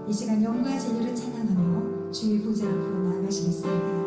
이 시간 영과 진리를 찬양하며 주의 보좌 앞으로 나아가시겠습니다.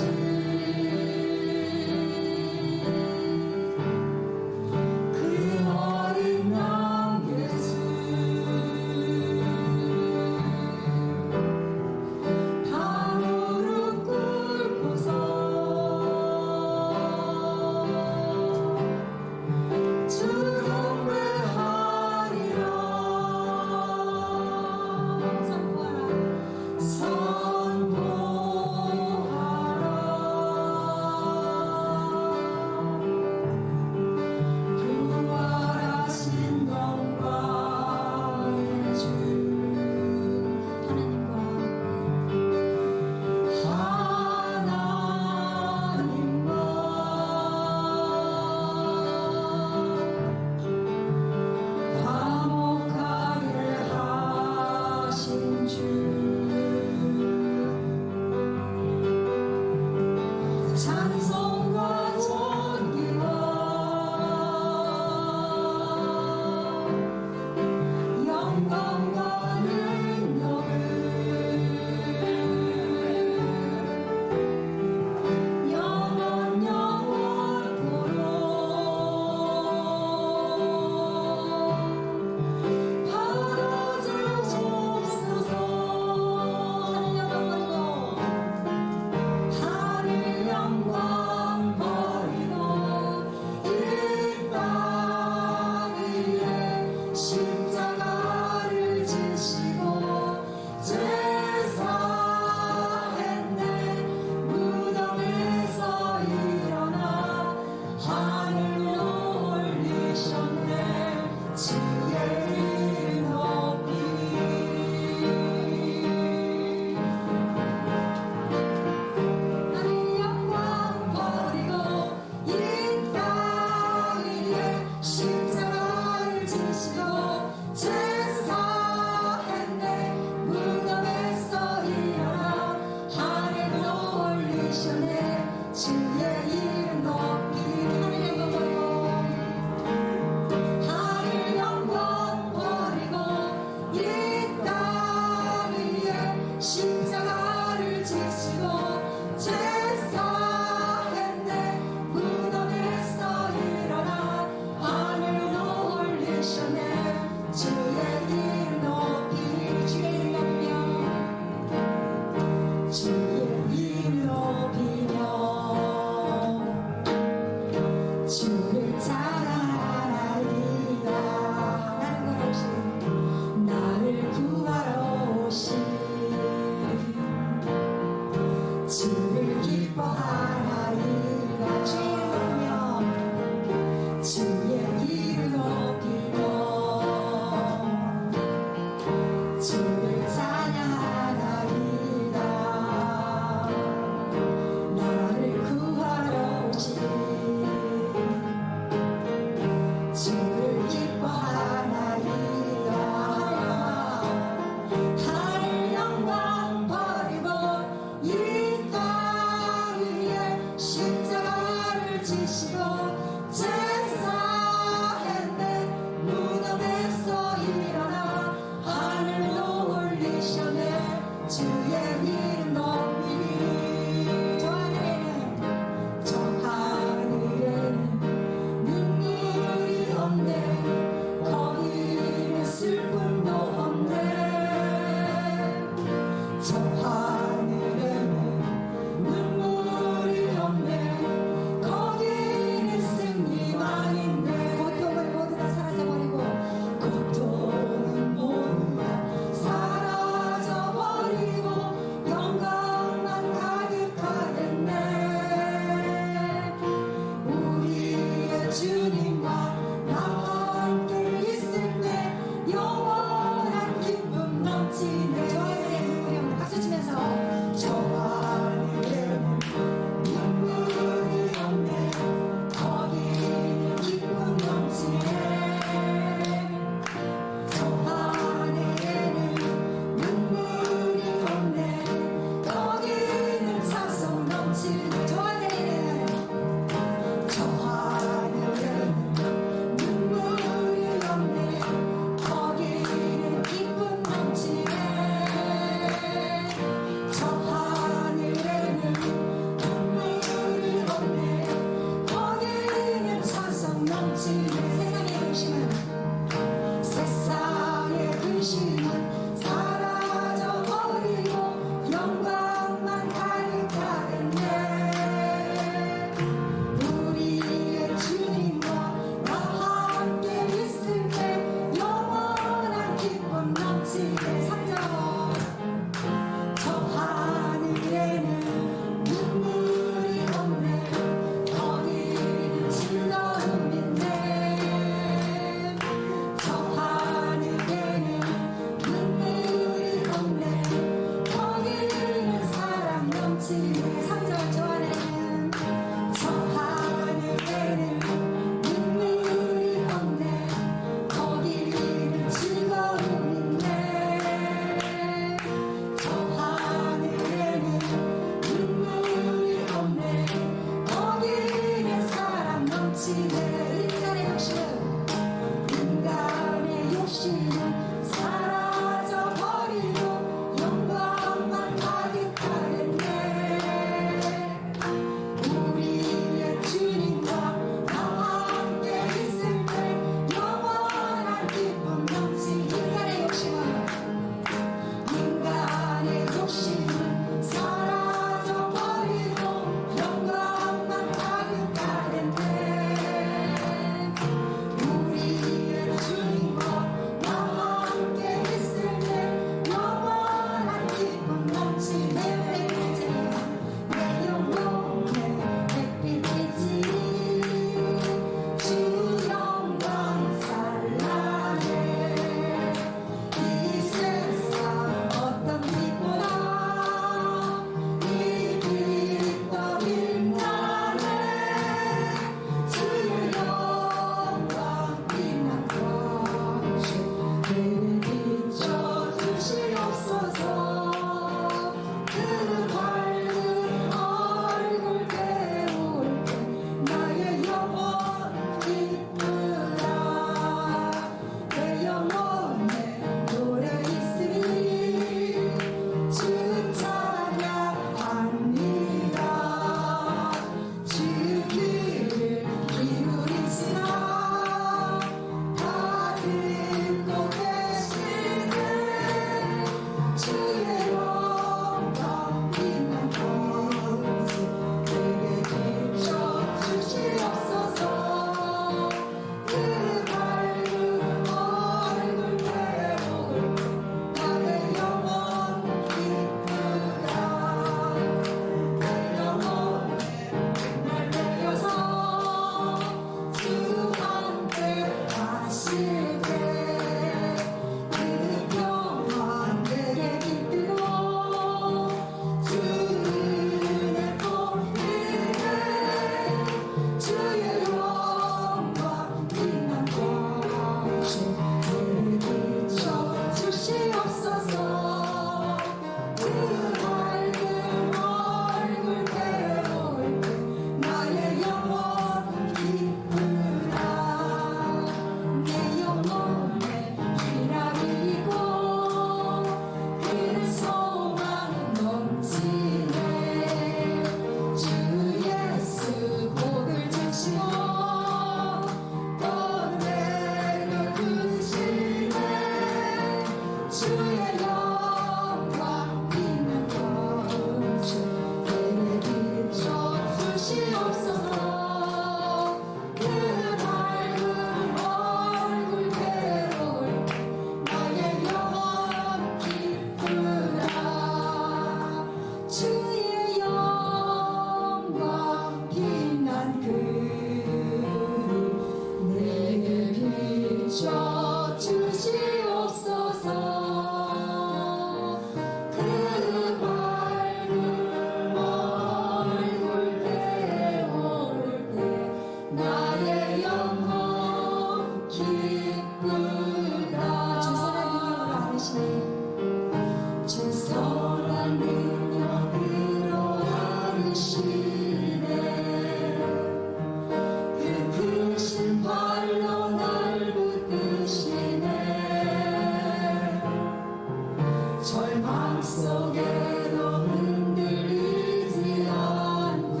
속에도 흔들리지 않고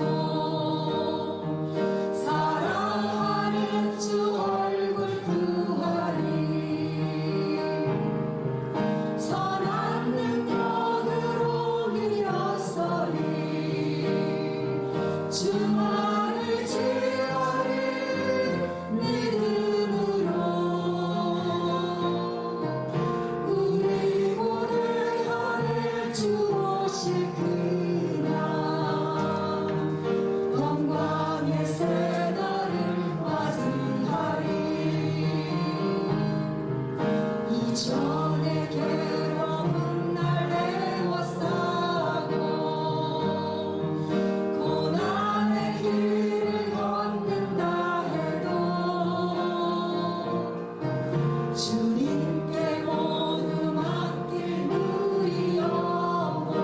사랑하는 주 얼굴 구하리 선한 능력으로 일어서리 주만을 지어리 믿음으로 우리 고를 향해 주 오실 그날 영광의 새날을 맞이하리 이전의 괴로운 날 애워싸고 고난의 길을 걷는다 해도 주님께 모두 맡길 누리 영혼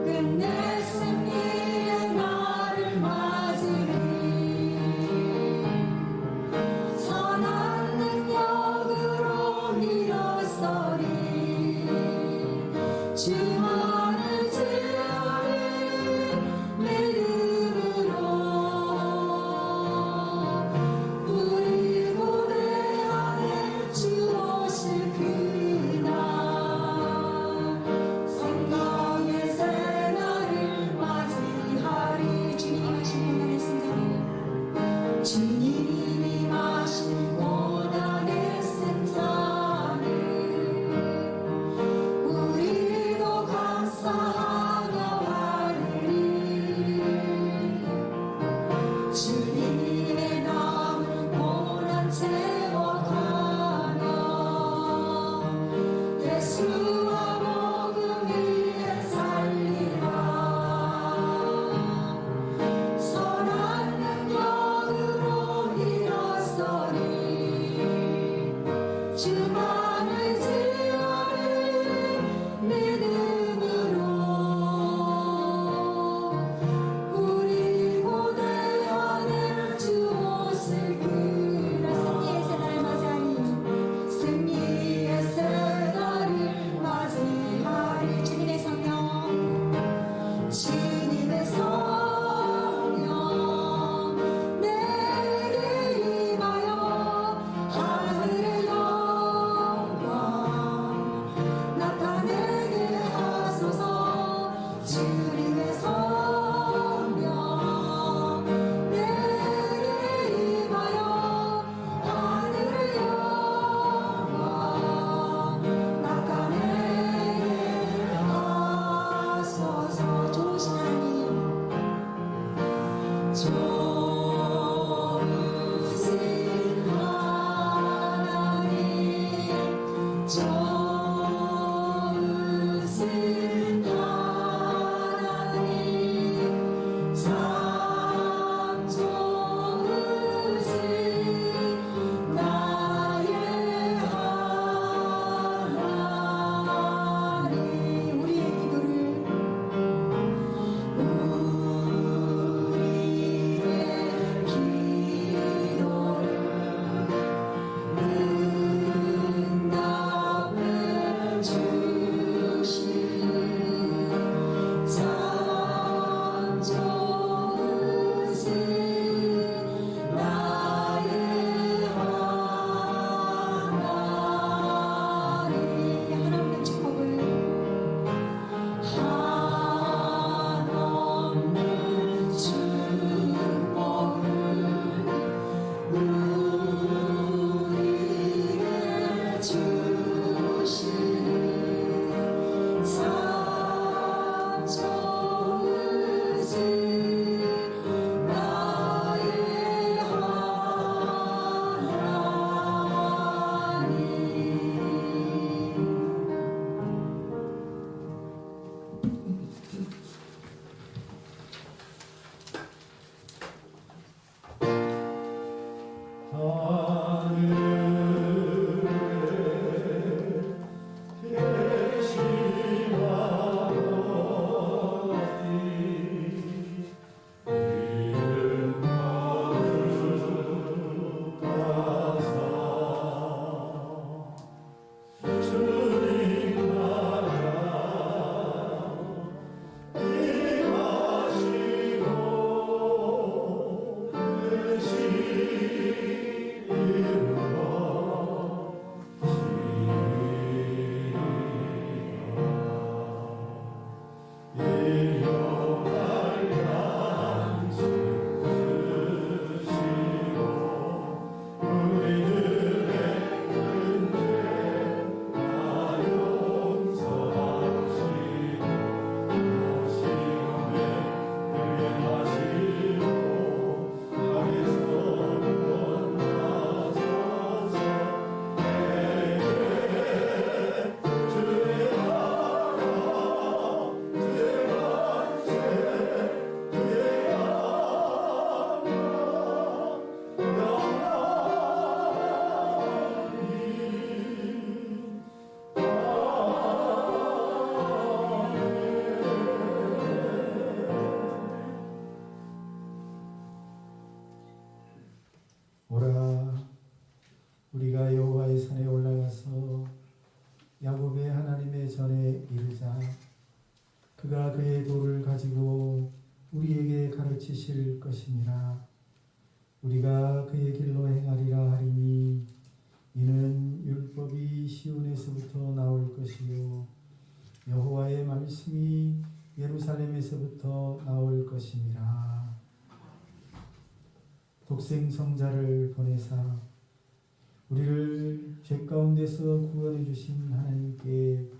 끝내 승리의 날을 맞으리 선한 능력으로 일어서리 주만을 지으리 믿음으로 우리 고대 안에 주 오실 그날 생명의 새날을 맞이하리 주님이 마신 고난의 승자를 우리도 하나님의 전에 이르자 그가 그의 도를 가지고 우리에게 가르치실 것이니라. 우리가 그의 길로 행하리라 하리니 이는 율법이 시온에서부터 나올 것이요 여호와의 말씀이 예루살렘에서부터 나올 것이니라. 독생 성자를 보내사 우리를 죄 가운데서 구원해 주신 하나님께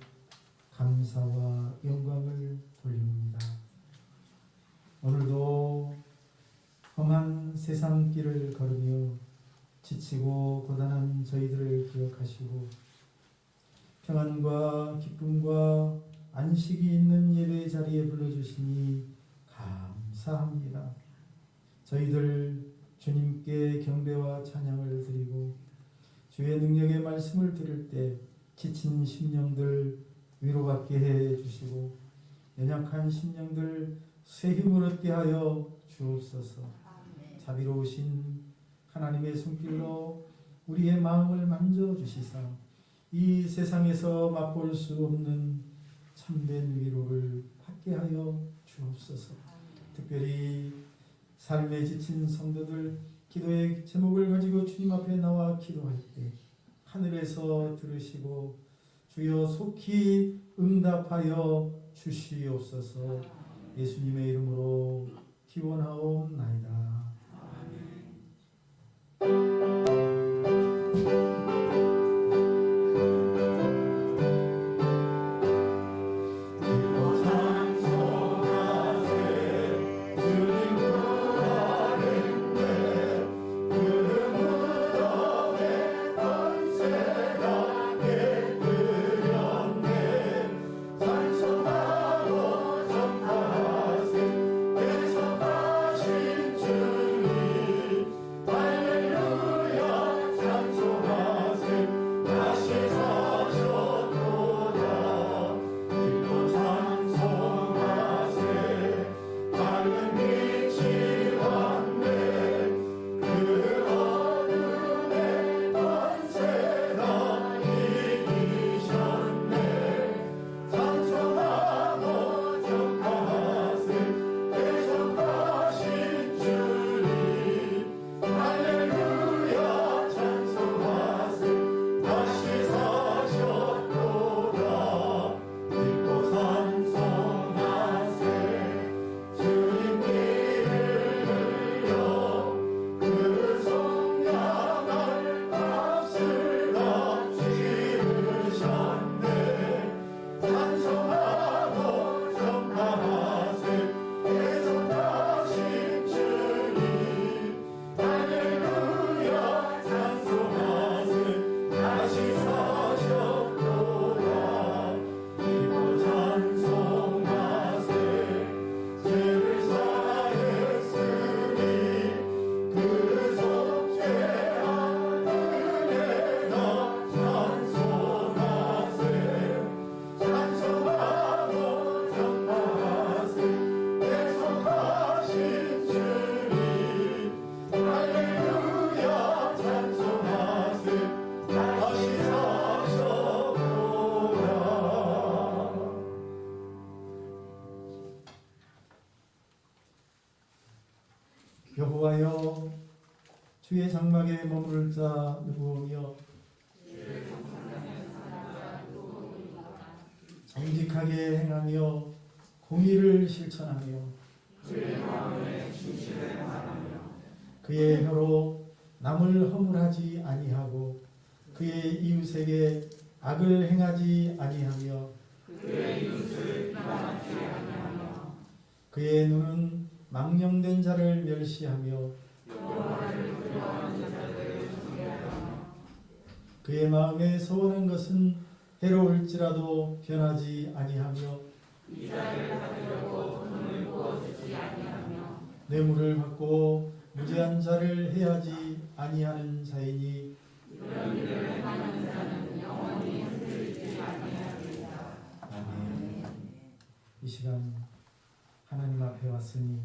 감사와 영광을 돌립니다. 오늘도 험한 세상 길을 걸으며 지치고 고단한 저희들을 기억하시고 평안과 기쁨과 안식이 있는 예배 자리에 불러주시니 감사합니다. 저희들 주님께 경배와 찬양을 드리고 주의 능력의 말씀을 들을 때 지친 심령들 위로받게 해주시고 연약한 심령들 새 힘을 얻게 하여 주옵소서. 자비로우신 하나님의 손길로 우리의 마음을 만져주시사 이 세상에서 맛볼 수 없는 참된 위로를 받게 하여 주옵소서. 특별히 삶에 지친 성도들 기도의 제목을 가지고 주님 앞에 나와 기도할 때 하늘에서 들으시고 주여 속히 응답하여 주시옵소서. 예수님의 이름으로 기원하옵나이다. 여호와여 주의 장막에 머무를 자 누구오며 정직하게 행하며 공의를 실천하며 그의 혀로 남을 허물하지 아니하고 그의 이웃에게 악을 행하지 아니하며 그의 눈은 망령된 자를 멸시하며 그의 마음에 소원한 것은 해로울지라도 변하지 아니하며 뇌물을 받고 무죄한 자를 해하지 아니하는 자이니 아멘. 이 시간 하나님 앞에 왔으니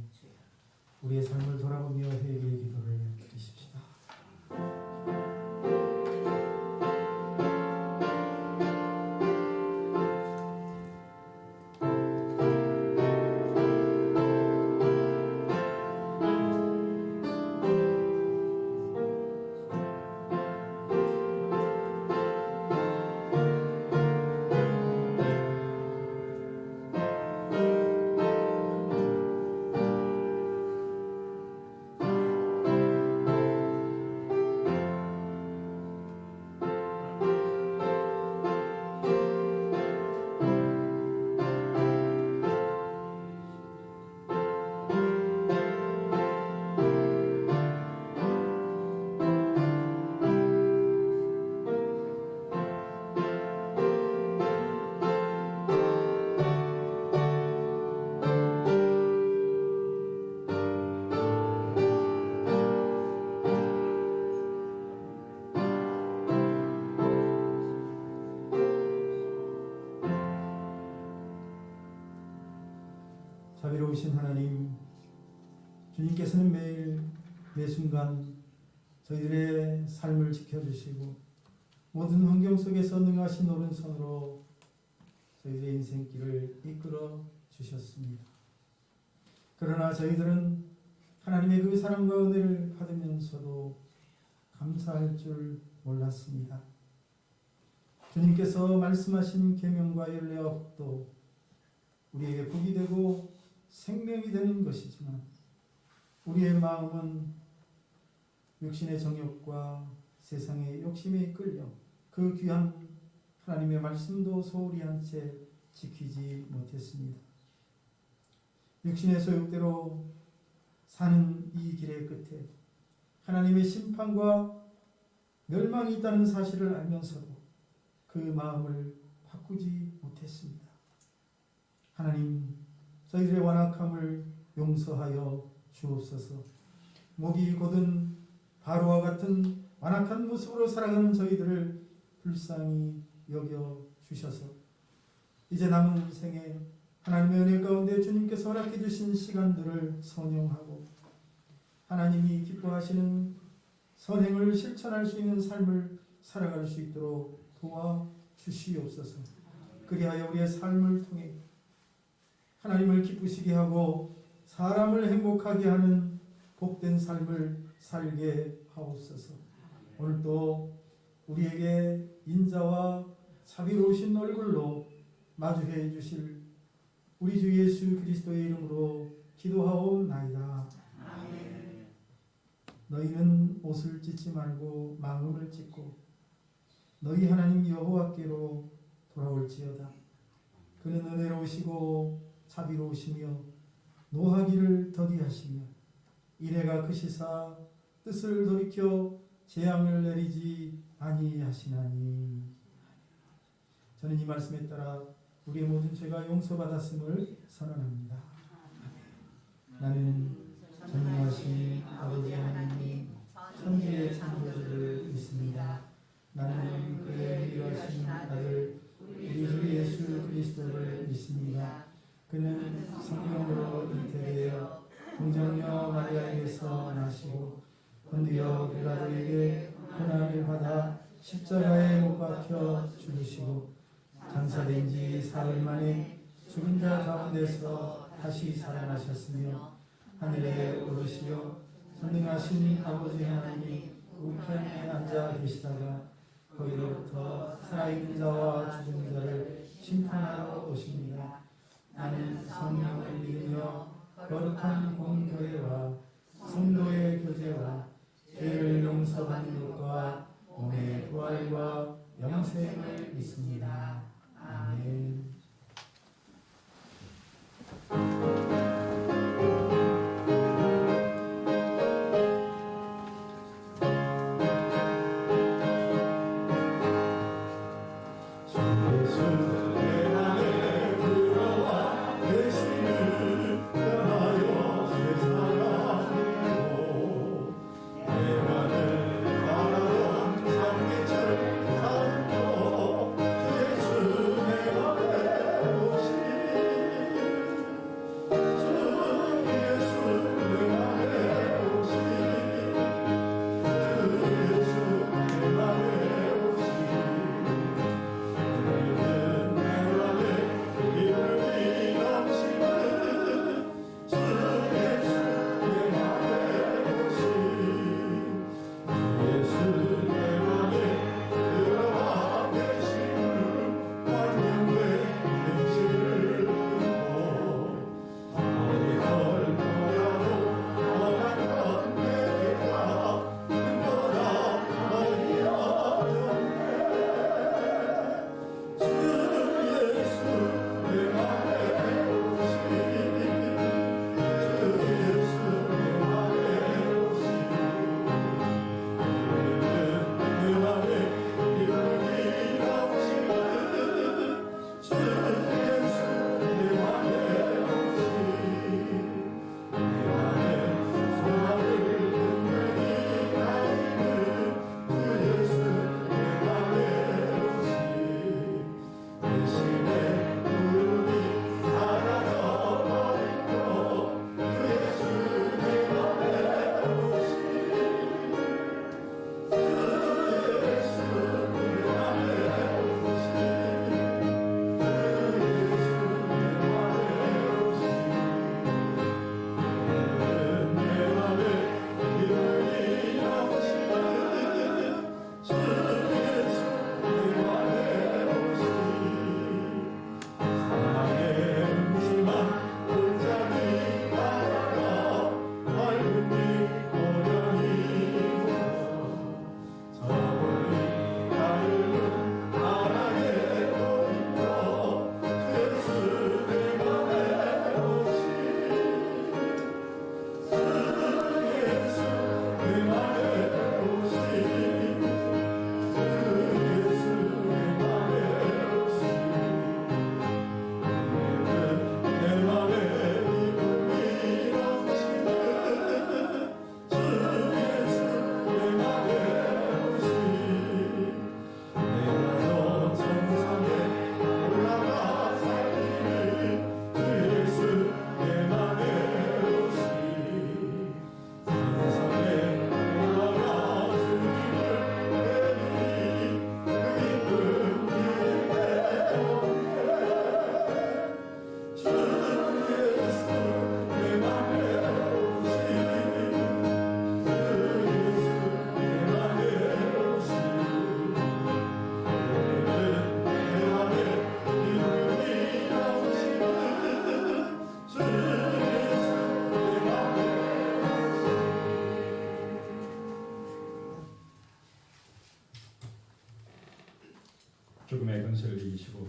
우리의 삶을 돌아보며 회개의 기도를 드리십시다. 자비로우신 하나님, 주님께서는 매일 매 순간 저희들의 삶을 지켜주시고 모든 환경 속에서 능하신 오른손으로 저희들의 인생길을 이끌어 주셨습니다. 그러나 저희들은 하나님의 그 사랑과 은혜를 받으면서도 감사할 줄 몰랐습니다. 주님께서 말씀하신 계명과 율례와 법도 우리에게 복이 되고 생명이 되는 것이지만 우리의 마음은 육신의 정욕과 세상의 욕심에 이끌려 그 귀한 하나님의 말씀도 소홀히 한 채 지키지 못했습니다. 육신의 소욕대로 사는 이 길의 끝에 하나님의 심판과 멸망이 있다는 사실을 알면서도 그 마음을 바꾸지 못했습니다. 하나님, 저희들의 완악함을 용서하여 주옵소서. 목이 곧은 바로와 같은 완악한 모습으로 살아가는 저희들을 불쌍히 여겨 주셔서 이제 남은 인생에 하나님의 은혜 가운데 주님께서 허락해 주신 시간들을 선용하고 하나님이 기뻐하시는 선행을 실천할 수 있는 삶을 살아갈 수 있도록 도와주시옵소서. 그리하여 우리의 삶을 통해 하나님을 기쁘시게 하고 사람을 행복하게 하는 복된 삶을 살게 하옵소서. 오늘도 우리에게 인자와 자비로우신 얼굴로 마주해 주실 우리 주 예수 그리스도의 이름으로 기도하옵나이다. 아멘. 너희는 옷을 찢지 말고 마음을 찢고 너희 하나님 여호와께로 돌아올지어다. 그는 은혜로우시고 자비로우시며 노하기를 더디하시며 이래가 크시사 뜻을 돌이켜 재앙을 내리지 아니하시나니. 저는 이 말씀에 따라 우리의 모든 죄가 용서받았음을 선언합니다. 나는 전능하신 아버지 하나님 천지의 창조주를 믿습니다. 나는 그의 유일하신 아들 우리 주 예수 그리스도를 믿습니다. 그는 성령으로 잉태되어 동정녀 마리아에게서 나시고 본디오 빌라도에게 고난을 받아 십자가에 못 박혀 죽으시고 장사된 지 사흘 만에 죽은 자 가운데서 다시 살아나셨으며 하늘에 오르시어 전능하신 아버지 하나님 우편에 앉아 계시다가 거기로부터 살아있는 자와 죽은 자를 심판하러 오십니다. 나는 성령을 믿으며 거룩한 공교회와 성도의 교제와 죄를 용서받는 것과 몸의 부활과 영생을 믿습니다. 아멘. 예수 내가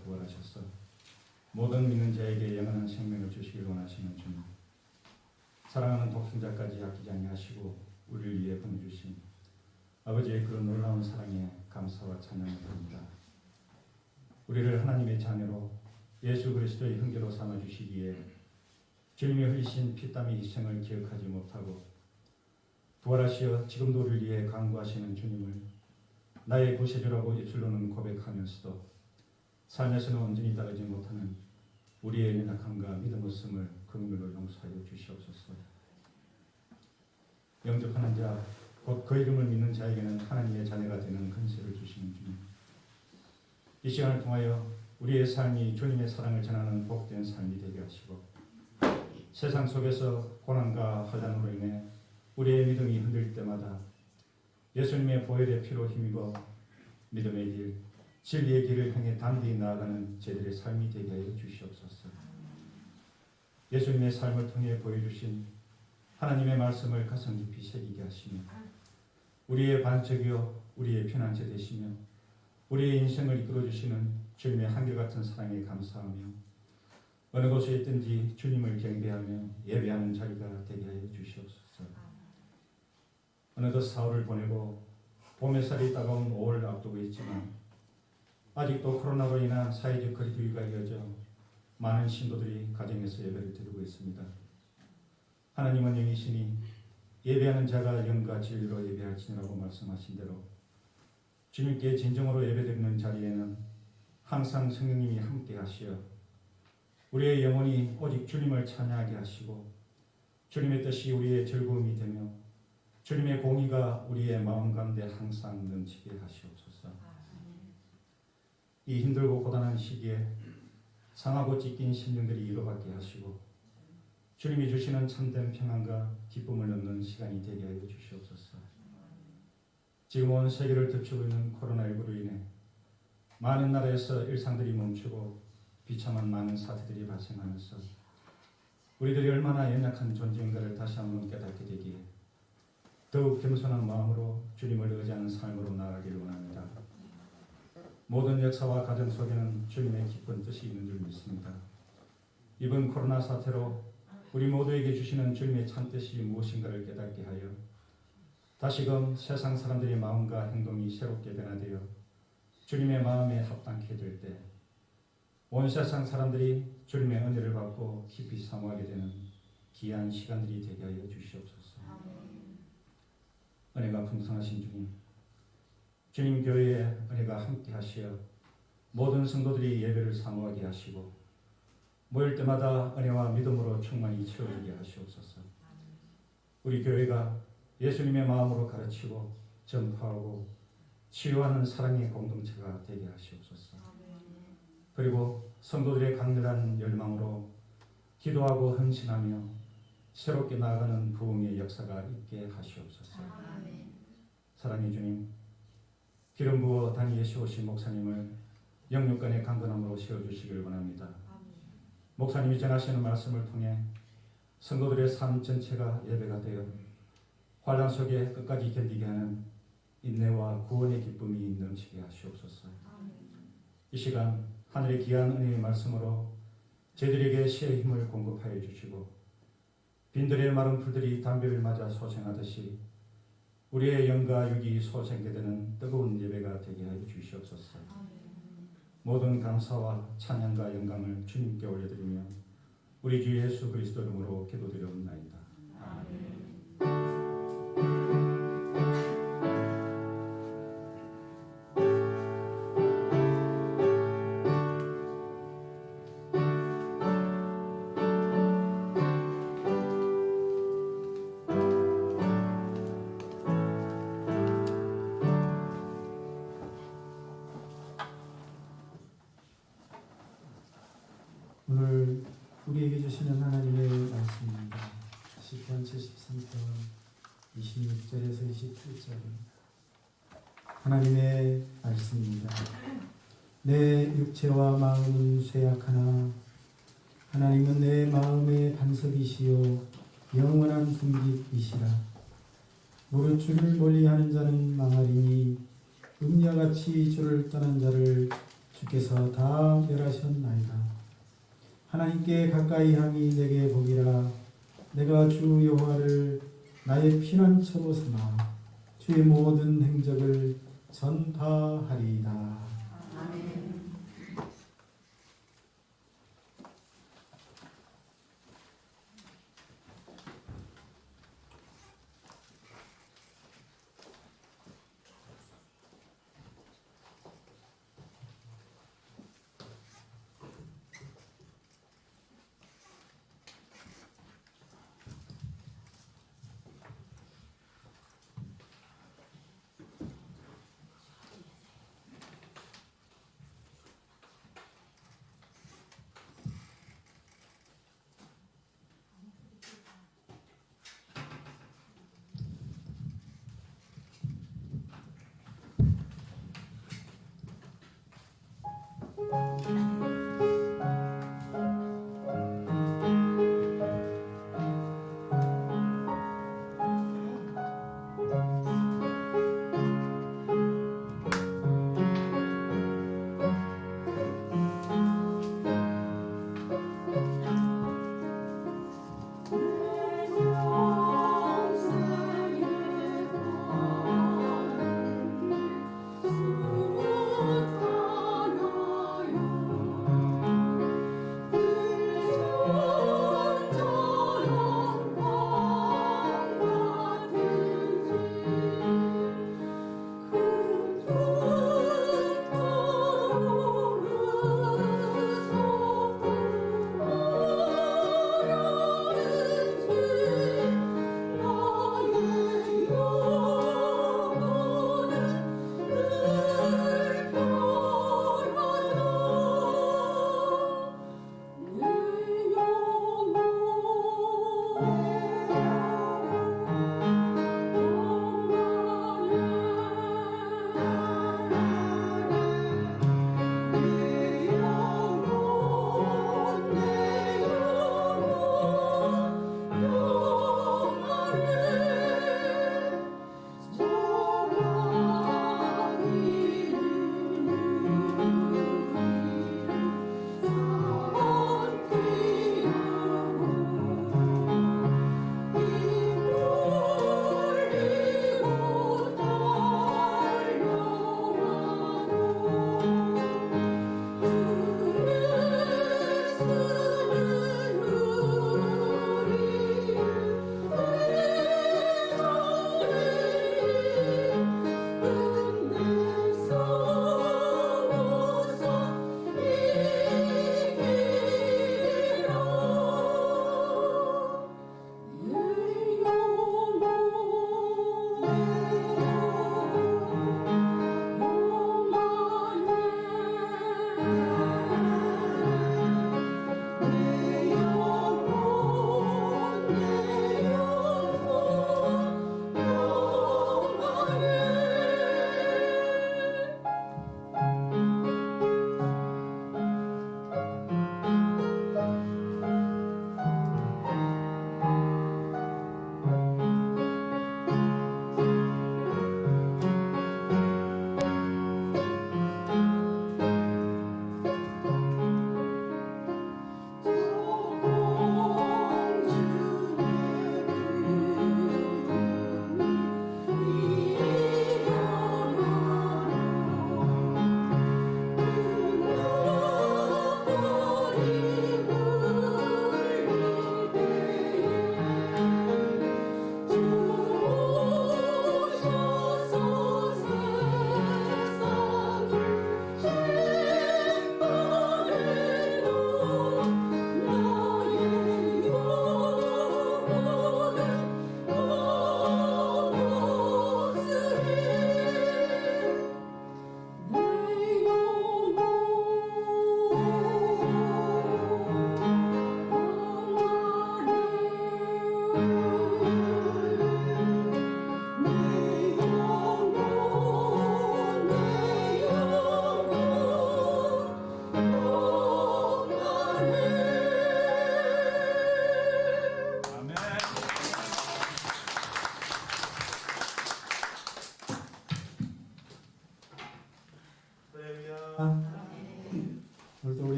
부활하셔서 모든 믿는 자에게 영원한 생명을 주시길 원하시는 주님, 사랑하는 독생자까지 아끼지 아니하시고 우리를 위해 보내주신 아버지의 그런 놀라운 사랑에 감사와 찬양을 드립니다. 우리를 하나님의 자녀로 예수 그리스도의 형제로 삼아주시기에 주님이 흘리신 피땀의 희생을 기억하지 못하고 부활하시어 지금도 우리를 위해 간구하시는 주님을 나의 구세주라고 입술로는 고백하면서도 삶에서는 온전히 따르지 못하는 우리의 연약함과 믿음 없음을 긍휼로 용서하여 주시옵소서. 영접하는 자, 곧 그 이름을 믿는 자에게는 하나님의 자녀가 되는 근세를 주시는 주님, 이 시간을 통하여 우리의 삶이 주님의 사랑을 전하는 복된 삶이 되게 하시고 세상 속에서 고난과 환난으로 인해 우리의 믿음이 흔들릴 때마다 예수님의 보혈의 피로 힘입어 믿음의 길, 진리의 길을 향해 담대히 나아가는 저희들의 삶이 되게 하여 주시옵소서. 예수님의 삶을 통해 보여주신 하나님의 말씀을 가슴 깊이 새기게 하시며 우리의 반석이요 우리의 피난처 되시며 우리의 인생을 이끌어주시는 주님의 한결같은 사랑에 감사하며 어느 곳에 있든지 주님을 경배하며 예배하는 자리가 되게 하여 주시옵소서. 어느덧 사흘을 보내고 봄햇살이 따가운 5월 앞두고 있지만 아직도 코로나로 인한 사회적 거리두기가 이어져 많은 신도들이 가정에서 예배를 드리고 있습니다. 하나님은 영이시니 예배하는 자가 영과 진리로 예배할지니라고 말씀하신 대로 주님께 진정으로 예배드리는 자리에는 항상 성령님이 함께 하시어 우리의 영혼이 오직 주님을 찬양하게 하시고 주님의 뜻이 우리의 즐거움이 되며 주님의 공의가 우리의 마음 가운데 항상 넘치게 하시옵소서. 이 힘들고 고단한 시기에 상하고 찢긴 심령들이 위로받게 하시고 주님이 주시는 참된 평안과 기쁨을 얻는 시간이 되게 하여 주시옵소서. 지금 온 세계를 덮치고 있는 코로나19로 인해 많은 나라에서 일상들이 멈추고 비참한 많은 사태들이 발생하면서 우리들이 얼마나 연약한 존재인가를 다시 한번 깨닫게 되기에 더욱 겸손한 마음으로 주님을 의지하는 삶으로 나아가기를 원합니다. 모든 역사와 가정 속에는 주님의 기쁜 뜻이 있는 줄 믿습니다. 이번 코로나 사태로 우리 모두에게 주시는 주님의 참뜻이 무엇인가를 깨닫게 하여 다시금 세상 사람들의 마음과 행동이 새롭게 변화되어 주님의 마음에 합당케 될 때 온 세상 사람들이 주님의 은혜를 받고 깊이 사모하게 되는 귀한 시간들이 되게 하여 주시옵소서. 은혜가 풍성하신 주님, 주님 교회에 은혜가 함께 하시어 모든 성도들이 예배를 사모하게 하시고 모일 때마다 은혜와 믿음으로 충만히 채워지게 하시옵소서. 우리 교회가 예수님의 마음으로 가르치고 전파하고 치유하는 사랑의 공동체가 되게 하시옵소서. 그리고 성도들의 강렬한 열망으로 기도하고 헌신하며 새롭게 나아가는 부흥의 역사가 있게 하시옵소서. 사랑의 주님, 기름 부어 다니엘시 오신 목사님을 영육간의 강건함으로 세워주시길 원합니다. 목사님이 전하시는 말씀을 통해 성도들의 삶 전체가 예배가 되어 환난 속에 끝까지 견디게 하는 인내와 구원의 기쁨이 넘치게 하시옵소서. 이 시간 하늘의 귀한 은혜의 말씀으로 저희들에게 시의 힘을 공급하여 주시고 빈들의 마른 풀들이 담배를 맞아 소생하듯이 우리의 영과 육이 소생게 되는 뜨거운 예배가 되게 하여 주시옵소서. 모든 감사와 찬양과 영광을 주님께 올려드리며 우리 주 예수 그리스도 이름으로 기도드려옵나이다. 아멘. 오늘 우리에게 주시는 하나님의 말씀입니다. 시편 73편 26절에서 27절입니다. 하나님의 말씀입니다. 내 육체와 마음은 쇠약하나 하나님은 내 마음의 반석이시요 영원한 분깃이시라. 무릇 주를 멀리하는 자는 망하리니 음녀같이 주를 떠난 자를 주께서 다 멸하셨나이다. 하나님께 가까이 함이 내게 복이라. 내가 주 여호와를 나의 피난처로 삼아 주의 모든 행적을 전파하리이다.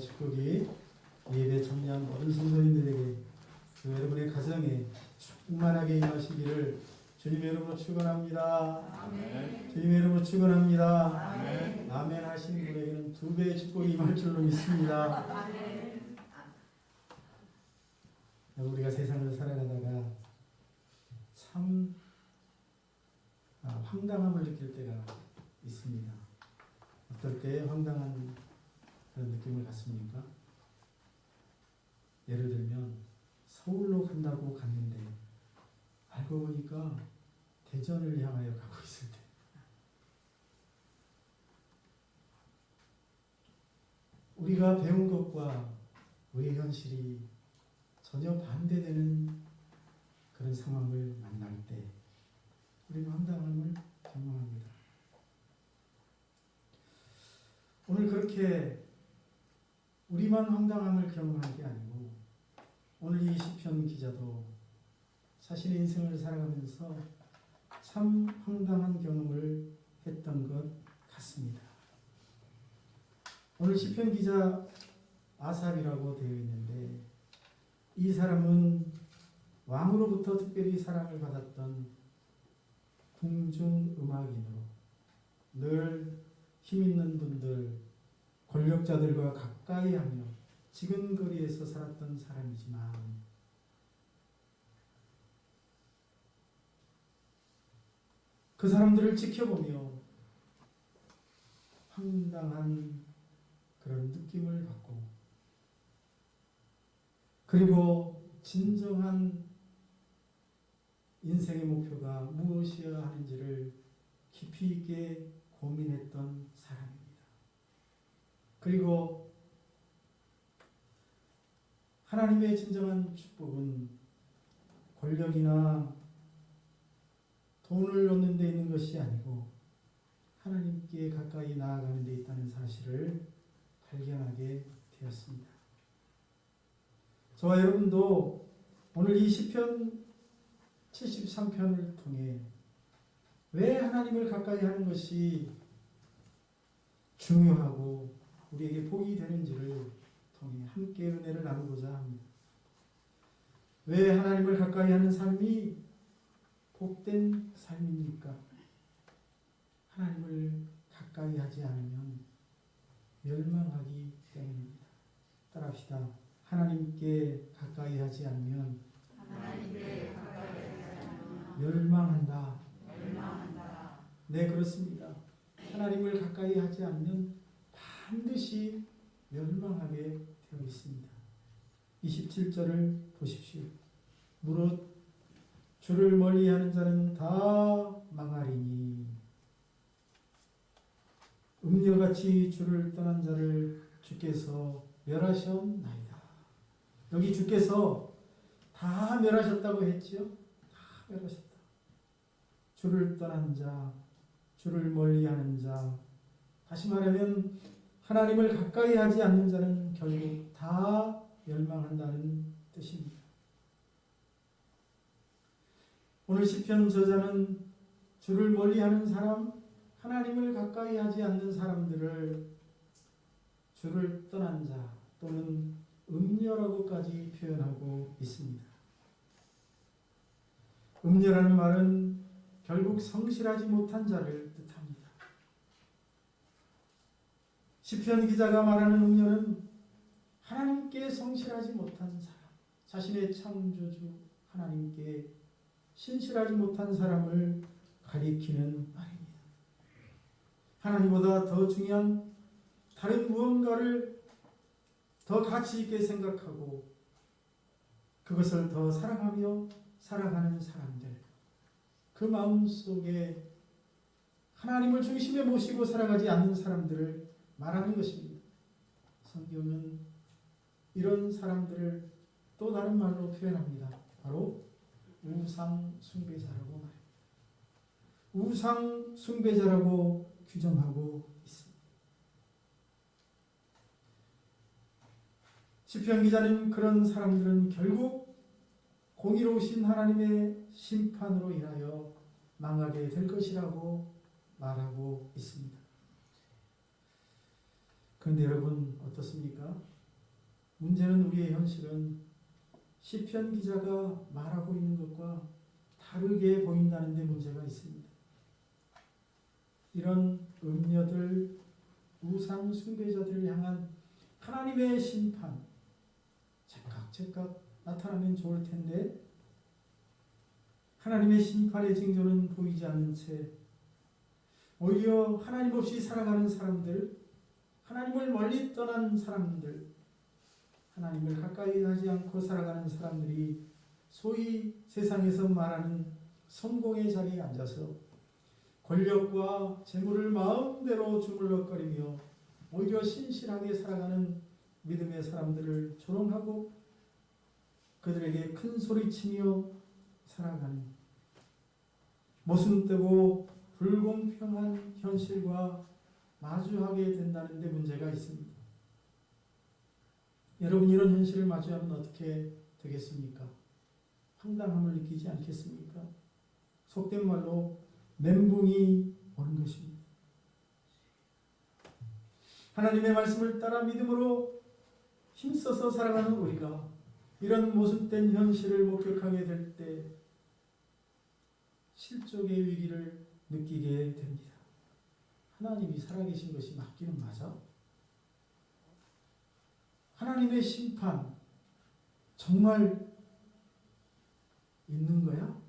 축복이 예배 참여한 모든 성도님들에게 그 여러분의 가정에 충만하게 임하시기를 주님의 이름으로 축원합니다. 아멘. 주님의 이름으로 축원합니다. 아멘. 아멘 하시는 분에게는 2배의 축복이 임할 줄로 믿습니다. 우리가 세상을 살아가다가 참 황당함을 느낄 때가 있습니다. 어떨 때 황당한 그런 느낌을 갖습니까? 예를 들면 서울로 간다고 갔는데 알고 보니까 대전을 향하여 가고 있을 때, 우리가 배운 것과 우리의 현실이 전혀 반대되는 그런 상황을 만날 때 우리는 황당함을 경험합니다. 오늘 그렇게 우리만 황당함을 경험한 게 아니고 오늘 이 시편 기자도 자신의 인생을 살아가면서 참 황당한 경험을 했던 것 같습니다. 오늘 시편 기자 아삽이라고 되어 있는데 이 사람은 왕으로부터 특별히 사랑을 받았던 궁중음악인으로 늘 힘있는 분들, 권력자들과 가까이 하며 지근거리에서 살았던 사람이지만 그 사람들을 지켜보며 황당한 그런 느낌을 받고 그리고 진정한 인생의 목표가 무엇이어야 하는지를 깊이 있게 고민했던 사람입니다. 그리고 하나님의 진정한 축복은 권력이나 돈을 얻는 데 있는 것이 아니고 하나님께 가까이 나아가는 데 있다는 사실을 발견하게 되었습니다. 저와 여러분도 오늘 이 시편 73편을 통해 왜 하나님을 가까이 하는 것이 중요하고 우리에게 복이 되는지를 통해 함께 은혜를 나누고자 합니다. 왜 하나님을 가까이 하는 삶이 복된 삶입니까? 하나님을 가까이 하지 않으면 멸망하기 때문입니다. 따라합시다. 하나님께 가까이 하지 않으면 멸망한다. 네, 그렇습니다. 하나님을 가까이 하지 않으면 반드시 멸망하게 되어 있습니다. 27절을 보십시오. 무릇 주를 멀리하는 자는 다 망하리니 음녀같이 주를 떠난 자를 주께서 멸하셨나이다. 여기 주께서 다 멸하셨다고 했죠. 다 멸하셨다. 주를 떠난 자, 주를 멀리하는 자, 다시 말하면 하나님을 가까이 하지 않는 자는 결국 다 멸망한다는 뜻입니다. 오늘 시편 저자는 주를 멀리하는 사람, 하나님을 가까이 하지 않는 사람들을 주를 떠난 자 또는 음녀라고까지 표현하고 있습니다. 음녀라는 말은 결국 성실하지 못한 자를 뜻합니다. 시편 기자가 말하는 음녀는 하나님께 성실하지 못한 사람, 자신의 창조주 하나님께 신실하지 못한 사람을 가리키는 말입니다. 하나님보다 더 중요한 다른 무언가를 더 가치 있게 생각하고 그것을 더 사랑하며 살아가는 사람들, 그 마음속에 하나님을 중심에 모시고 살아가지 않는 사람들을 말하는 것입니다. 성경은 이런 사람들을 또 다른 말로 표현합니다. 바로 우상 숭배자라고 말합니다. 우상 숭배자라고 규정하고 있습니다. 시편 기자는 그런 사람들은 결국 공의로우신 하나님의 심판으로 인하여 망하게 될 것이라고 말하고 있습니다. 그런데 여러분 어떻습니까? 문제는 우리의 현실은 시편 기자가 말하고 있는 것과 다르게 보인다는 데 문제가 있습니다. 이런 음녀들, 우상 숭배자들을 향한 하나님의 심판 제각 나타나면 좋을 텐데 하나님의 심판의 징조는 보이지 않는 채 오히려 하나님 없이 살아가는 사람들, 하나님을 멀리 떠난 사람들, 하나님을 가까이 하지 않고 살아가는 사람들이 소위 세상에서 말하는 성공의 자리에 앉아서 권력과 재물을 마음대로 주물럭거리며 오히려 신실하게 살아가는 믿음의 사람들을 조롱하고 그들에게 큰 소리치며 살아가는 모순되고 불공평한 현실과 마주하게 된다는 데 문제가 있습니다. 여러분, 이런 현실을 마주하면 어떻게 되겠습니까? 황당함을 느끼지 않겠습니까? 속된 말로 멘붕이 오는 것입니다. 하나님의 말씀을 따라 믿음으로 힘써서 살아가는 우리가 이런 모순된 현실을 목격하게 될 때 실족의 위기를 느끼게 됩니다. 하나님이 살아계신 것이 맞기는 맞아? 하나님의 심판 정말 있는 거야?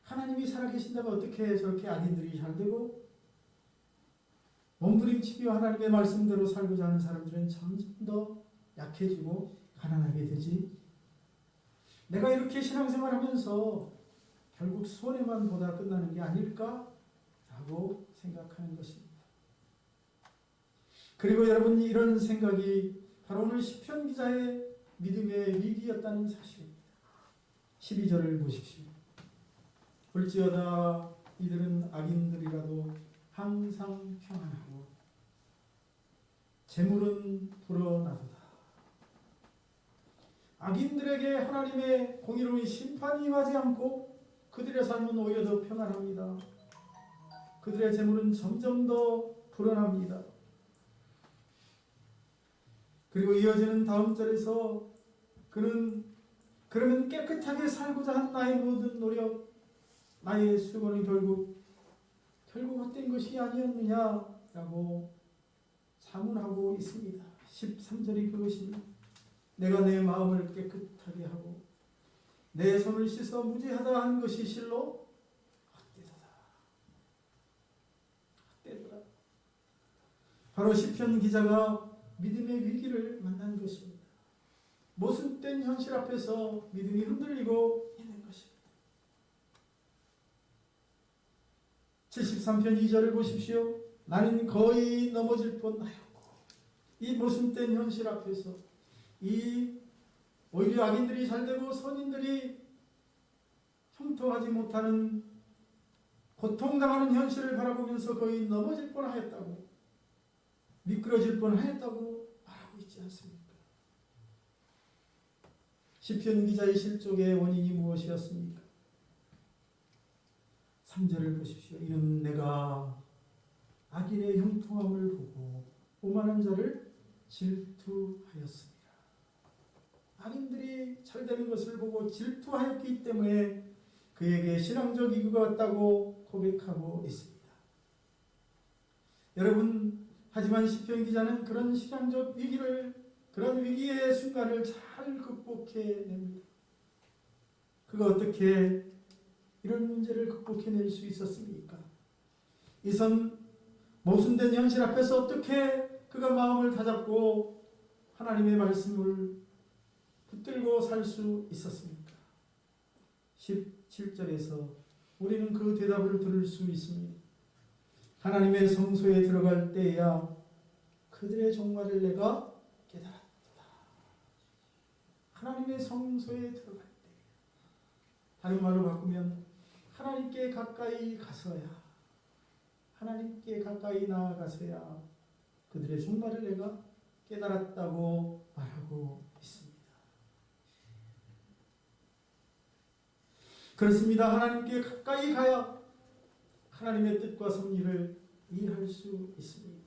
하나님이 살아계신다면 어떻게 저렇게 악인들이 잘 되고 몸부림치며 하나님의 말씀대로 살고자 하는 사람들은 점점 더 약해지고 가난하게 되지? 내가 이렇게 신앙생활하면서 결국 손해만 보다 끝나는 게 아닐까라고 생각하는 것입니다. 그리고 여러분, 이런 생각이 바로 오늘 시편 기자의 믿음의 위기였다는 사실입니다. 12절을 보십시오. 볼지어다 이들은 악인들이라도 항상 평안하고 재물은 불어나도다. 악인들에게 하나님의 공의로운 심판이 임하지 않고 그들의 삶은 오히려 더 평안합니다. 그들의 재물은 점점 더 불어납니다. 그리고 이어지는 다음 절에서 그는 그러면 깨끗하게 살고자 한 나의 모든 노력, 나의 수고는 결국 헛된 것이 아니었느냐라고 자문하고 있습니다. 13절이 그것입니다. 내가 내 마음을 깨끗하게 하고 내 손을 씻어 무죄하다 한 것이 실로 헛되도다. 바로 시편 기자가 믿음의 위기를 만난 것입니다. 모순된 현실 앞에서 믿음이 흔들리고 있는 것입니다. 73편 2절을 보십시오. 나는 거의 넘어질 뻔하였고 이 모순된 현실 앞에서 이 오히려 악인들이 잘되고 선인들이 형통하지 못하는 고통당하는 현실을 바라보면서 거의 넘어질 뻔하였다고 미끄러질 뻔하였다고 말하고 있지 않습니까? 시편 기자의 실족의 원인이 무엇이었습니까? 3절을 보십시오. 이는 내가 악인의 형통함을 보고 오만한 자를 질투하였습니다. 악인들이 잘되는 것을 보고 질투하였기 때문에 그에게 신앙적 위기가 왔다고 고백하고 있습니다. 여러분, 하지만 시편 기자는 그런 신앙적 위기를, 그런 위기의 순간을 잘 극복해냅니다. 그가 어떻게 이런 문제를 극복해낼 수 있었습니까? 이선 모순된 현실 앞에서 어떻게 그가 마음을 다잡고 하나님의 말씀을 붙들고 살 수 있었습니까? 17절에서 우리는 그 대답을 들을 수 있습니다. 하나님의 성소에 들어갈 때야 그들의 종말을 내가 깨달았다. 하나님의 성소에 들어갈 때, 다른 말로 바꾸면 하나님께 가까이 가서야, 하나님께 가까이 나아가서야 그들의 종말을 내가 깨달았다고 말하고 있습니다. 그렇습니다. 하나님께 가까이 가야 하나님의 뜻과 섭리를 이해할 수 있습니다.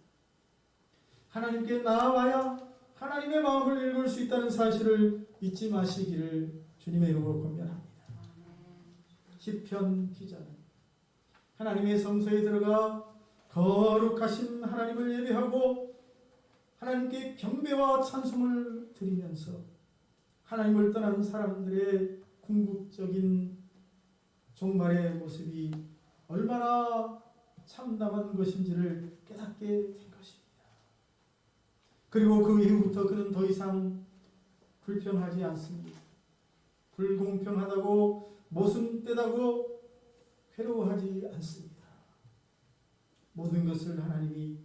하나님께 나아와야 하나님의 마음을 읽을 수 있다는 사실을 잊지 마시기를 주님의 이름으로 권면합니다. 시편 기자는 하나님의 성소에 들어가 거룩하신 하나님을 예배하고 하나님께 경배와 찬송을 드리면서 하나님을 떠난 사람들의 궁극적인 종말의 모습이 얼마나 참담한 것인지를 깨닫게 된 것입니다. 그리고 그 이후부터 그는 더 이상 불평하지 않습니다. 불공평하다고 모순되다고 괴로워하지 않습니다. 모든 것을 하나님이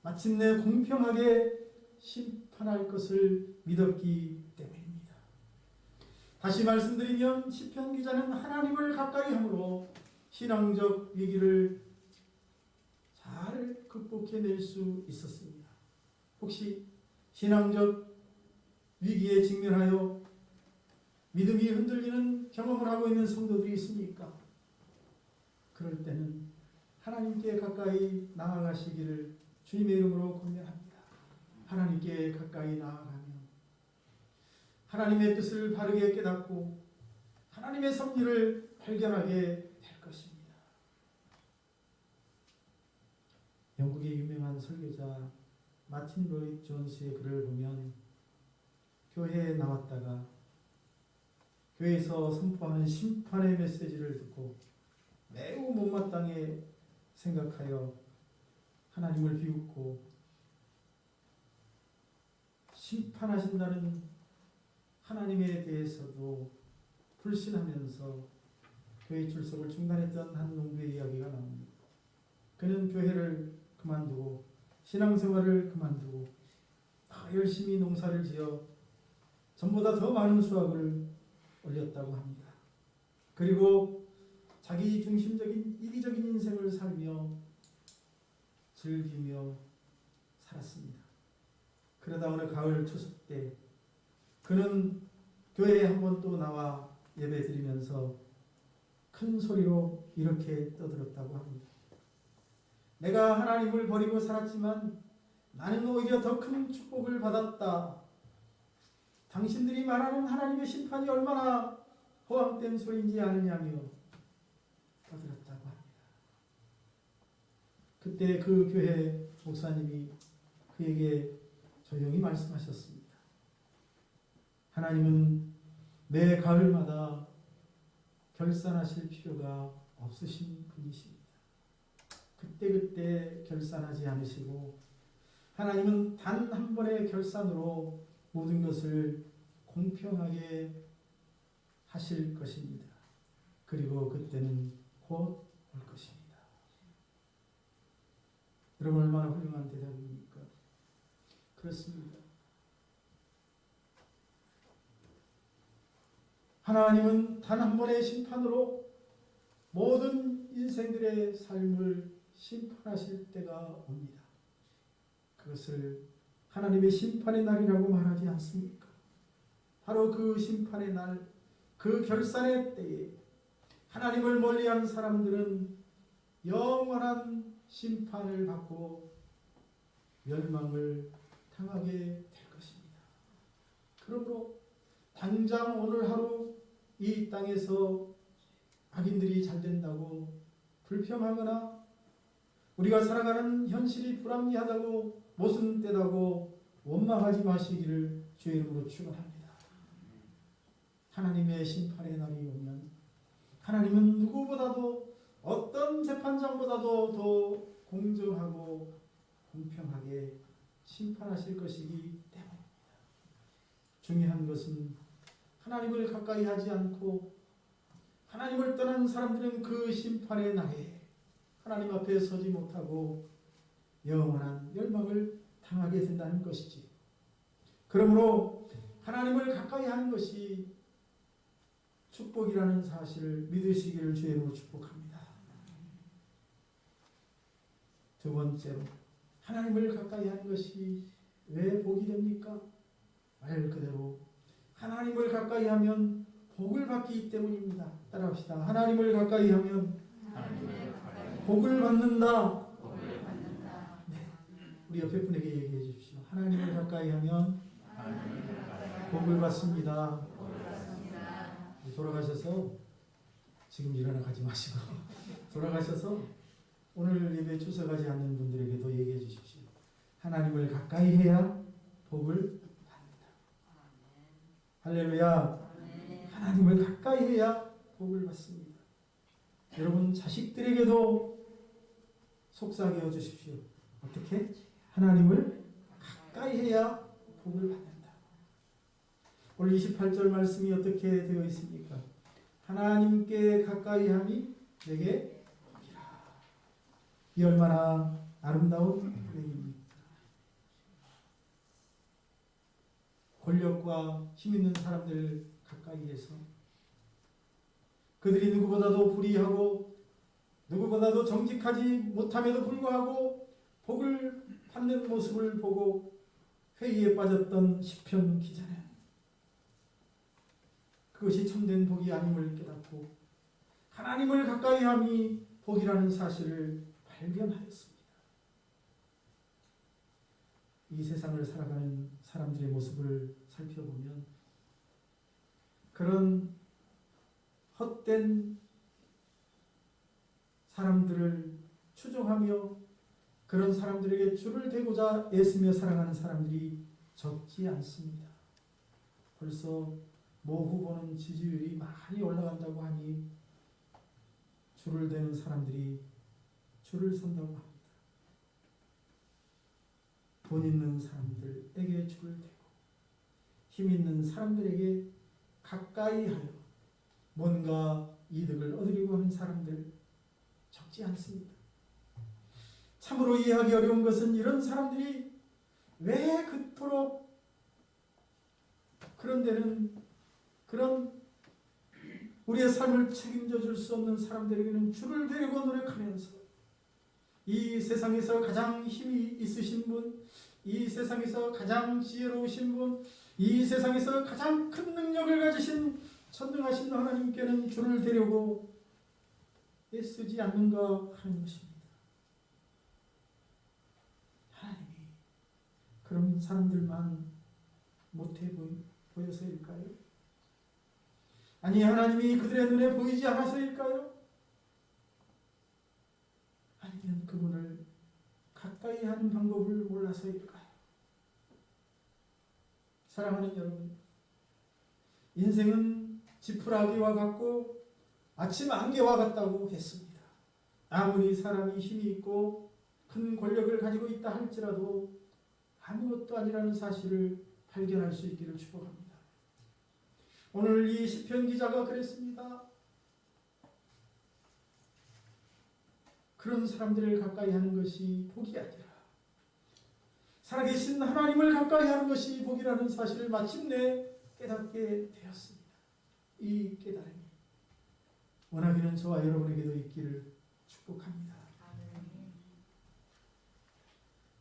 마침내 공평하게 심판할 것을 믿었기 때문입니다. 다시 말씀드리면 시편 기자는 하나님을 가까이 함으로 신앙적 위기를 잘 극복해낼 수 있었습니다. 혹시 신앙적 위기에 직면하여 믿음이 흔들리는 경험을 하고 있는 성도들이 있습니까? 그럴 때는 하나님께 가까이 나아가시기를 주님의 이름으로 권면합니다. 하나님께 가까이 나아가면 하나님의 뜻을 바르게 깨닫고 하나님의 섭리를 발견하게 될 것입니다. 영국의 유명한 설교자 마틴 로이드 존스의 글을 보면 교회에 나왔다가 교회에서 선포하는 심판의 메시지를 듣고 매우 못마땅해 생각하여 하나님을 비웃고 심판하신다는 하나님에 대해서도 불신하면서 교회 출석을 중단했던 한 농부의 이야기가 나옵니다. 그는 교회를 그만두고 신앙생활을 그만두고 열심히 농사를 지어 전보다 더 많은 수확을 올렸다고 합니다. 그리고 자기 중심적인 이기적인 인생을 살며 즐기며 살았습니다. 그러다 어느 가을 추석 때 그는 교회에 한 번 또 나와 예배 드리면서 큰 소리로 이렇게 떠들었다고 합니다. 내가 하나님을 버리고 살았지만 나는 오히려 더 큰 축복을 받았다. 당신들이 말하는 하나님의 심판이 얼마나 허황된 소리인지 아느냐며 떠들었다고 합니다. 그때 그 교회 목사님이 그에게 조용히 말씀하셨습니다. 하나님은 매 가을마다 결산하실 필요가 없으신 분이십니다. 그때그때 결산하지 않으시고 하나님은 단 한 번의 결산으로 모든 것을 공평하게 하실 것입니다. 그리고 그때는 곧 올 것입니다. 여러분 얼마나 훌륭한 대답입니까? 그렇습니다. 하나님은 단 한 번의 심판으로 모든 인생들의 삶을 심판하실 때가 옵니다. 그것을 하나님의 심판의 날이라고 말하지 않습니까? 바로 그 심판의 날, 그 결산의 때에 하나님을 멀리한 사람들은 영원한 심판을 받고 멸망을 당하게 될 것입니다. 그러므로 당장 오늘 하루 이 땅에서 악인들이 잘 된다고 불평하거나 우리가 살아가는 현실이 불합리하다고 모순되다고 원망하지 마시기를 주의 이름으로 축원합니다. 하나님의 심판의 날이 오면 하나님은 누구보다도 어떤 재판장보다도 더 공정하고 공평하게 심판하실 것이기 때문입니다. 중요한 것은 하나님을 가까이 하지 않고 하나님을 떠난 사람들은 그 심판의 날에 하나님 앞에 서지 못하고 영원한 멸망을 당하게 된다는 것이지. 그러므로 하나님을 가까이 하는 것이 축복이라는 사실을 믿으시기를 주의 이름으로 축복합니다. 두 번째로 하나님을 가까이 하는 것이 왜 복이 됩니까? 말 그대로 하나님을 가까이 하면 복을 받기 때문입니다. 따라합시다. 하나님을 가까이 하면 복을 받는다. 네. 우리 옆에 분에게 얘기해 주십시오. 하나님을 가까이 하면 복을 받습니다. 돌아가셔서 지금 일어나 가지 마시고 돌아가셔서 오늘 예배 출석하지 않는 분들에게도 얘기해 주십시오. 하나님을 가까이 해야 복을 받는다. 할렐루야. 하나님을 가까이 해야 복을 받습니다. 여러분 자식들에게도 속삭여 주십시오. 어떻게? 하나님을 가까이 해야 복을 받는다. 오늘 28절 말씀이 어떻게 되어 있습니까? 하나님께 가까이 함이 내게 복이라. 이 얼마나 아름다운 은혜입니까? 권력과 힘 있는 사람들 가까이에서 그들이 누구보다도 불의하고 누구보다도 정직하지 못함에도 불구하고 복을 받는 모습을 보고 회의에 빠졌던 시편 기자는 그것이 참된 복이 아님을 깨닫고 하나님을 가까이 함이 복이라는 사실을 발견하였습니다. 이 세상을 살아가는 사람들의 모습을 살펴보면 그런 헛된 사람들을 추종하며 그런 사람들에게 줄을 대고자 애쓰며 살아가는 사람들이 적지 않습니다. 벌써 모 후보는 지지율이 많이 올라간다고 하니 줄을 대는 사람들이 줄을 선다고 합니다. 돈 있는 사람들에게 줄을 대고 힘 있는 사람들에게 가까이 하여 뭔가 이득을 얻으려고 하는 사람들 적지 않습니다. 참으로 이해하기 어려운 것은 이런 사람들이 왜 그토록 그런 데는 그런 우리의 삶을 책임져 줄 수 없는 사람들에게는 줄을 대려고 노력하면서 이 세상에서 가장 힘이 있으신 분, 이 세상에서 가장 지혜로우신 분, 이 세상에서 가장 큰 능력을 가지신 전능하신 하나님께는 줄을 대려고 애쓰지 않는가 하는 것입니다. 하나님이 그런 사람들만 못해 보여서일까요? 아니 하나님이 그들의 눈에 보이지 않아서일까요? 아니면 그분을 가까이 하는 방법을 몰라서일까요? 사랑하는 여러분, 인생은 지푸라기와 같고 아침 안개와 같다고 했습니다. 아무리 사람이 힘이 있고 큰 권력을 가지고 있다 할지라도 아무것도 아니라는 사실을 발견할 수 있기를 축복합니다. 오늘 이 시편 기자가 그랬습니다. 그런 사람들을 가까이 하는 것이 복이 아니라 살아계신 하나님을 가까이 하는 것이 복이라는 사실을 마침내 깨닫게 되었습니다. 이 깨달음이 원하기는 저와 여러분에게도 있기를 축복합니다.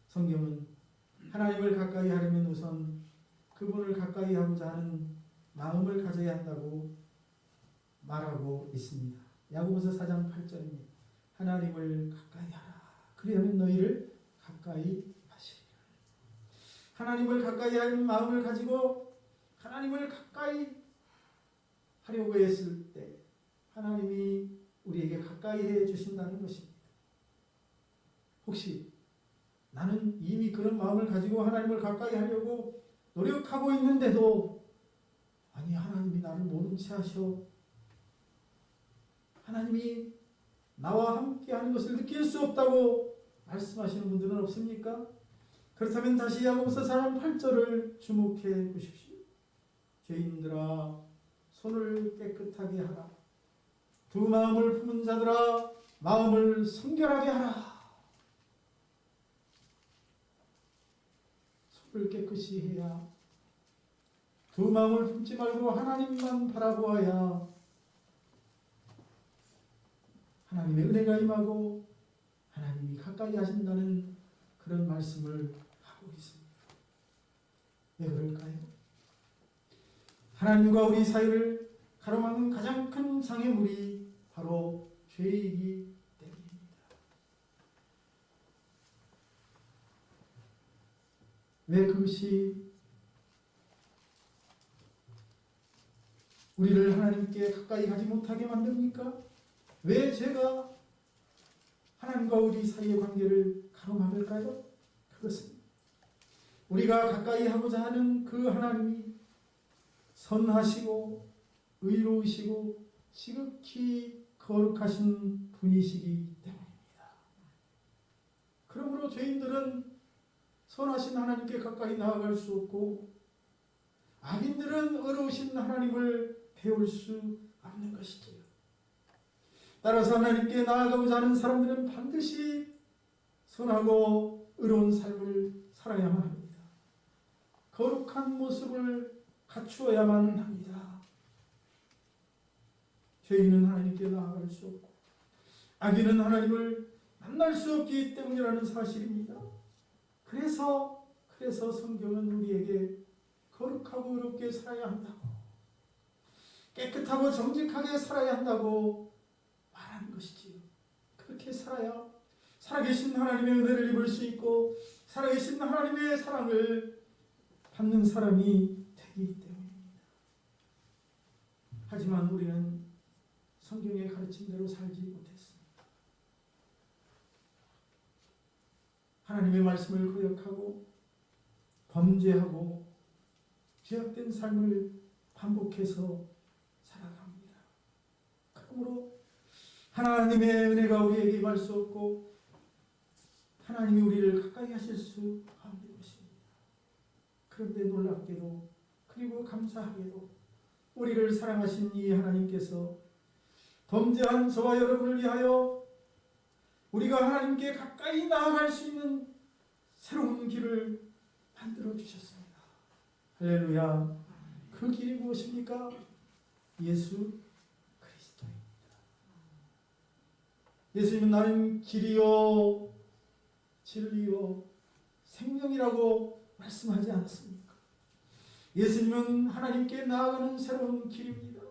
성경은 하나님을 가까이 하려면 우선 그분을 가까이 하고자 하는 마음을 가져야 한다고 말하고 있습니다. 야고보서 4장 8절입니다. 하나님을 가까이 하라. 그리하면 너희를 가까이 하시리라. 하나님을 가까이 하는 마음을 가지고 하나님을 가까이 하려고 했을 때 하나님이 우리에게 가까이 해 주신다는 것입니다. 혹시 나는 이미 그런 마음을 가지고 하나님을 가까이 하려고 노력하고 있는데도 아니 하나님이 나를 모른 채 하셔. 하나님이 나와 함께 하는 것을 느낄 수 없다고 말씀하시는 분들은 없습니까? 그렇다면 다시 야고보서 4장 8절을 주목해 보십시오. 죄인들아 손을 깨끗하게 하라. 두 마음을 품은 자들아 마음을 성결하게 하라. 손을 깨끗이 해야 두 마음을 품지 말고 하나님만 바라보아야 하나님의 은혜가 임하고 하나님이 가까이 하신다는 그런 말씀을 하고 있습니다. 왜 그럴까요? 하나님과 우리 사이를 가로막는 가장 큰 장애물이 바로 죄이기 때문입니다. 왜 그것이 우리를 하나님께 가까이 가지 못하게 만듭니까? 왜 죄가 하나님과 우리 사이의 관계를 가로막을까요? 그것은 우리가 가까이 하고자 하는 그 하나님이 선하시고 의로우시고 지극히 거룩하신 분이시기 때문입니다. 그러므로 죄인들은 선하신 하나님께 가까이 나아갈 수 없고 악인들은 의로우신 하나님을 배울 수 없는 것이지요. 따라서 하나님께 나아가고자 하는 사람들은 반드시 선하고 의로운 삶을 살아야만 합니다. 거룩한 모습을 갖추어야만 합니다. 죄인은 하나님께 나아갈 수 없고 악인은 하나님을 만날 수 없기 때문이라는 사실입니다. 그래서 성경은 우리에게 거룩하고 의롭게 살아야 한다고, 깨끗하고 정직하게 살아야 한다고 말하는 것이지요. 그렇게 살아야 살아계신 하나님의 은혜를 입을 수 있고 살아계신 하나님의 사랑을 받는 사람이 되기 때문입니다. 하지만 우리는 성경의 가르침대로 살지 못했습니다. 하나님의 말씀을 거역하고 범죄하고 죄악된 삶을 반복해서 살아갑니다. 그러므로 하나님의 은혜가 우리에게 임할 수 없고 하나님이 우리를 가까이 하실 수 없는 것입니다. 그런데 놀랍게도 그리고 감사하게도 우리를 사랑하신 이 하나님께서 범죄한 저와 여러분을 위하여 우리가 하나님께 가까이 나아갈 수 있는 새로운 길을 만들어 주셨습니다. 할렐루야. 그 길이 무엇입니까? 예수 그리스도입니다. 예수님은 나는 길이요 진리요 생명이라고 말씀하지 않았습니까? 예수님은 하나님께 나아가는 새로운 길입니다.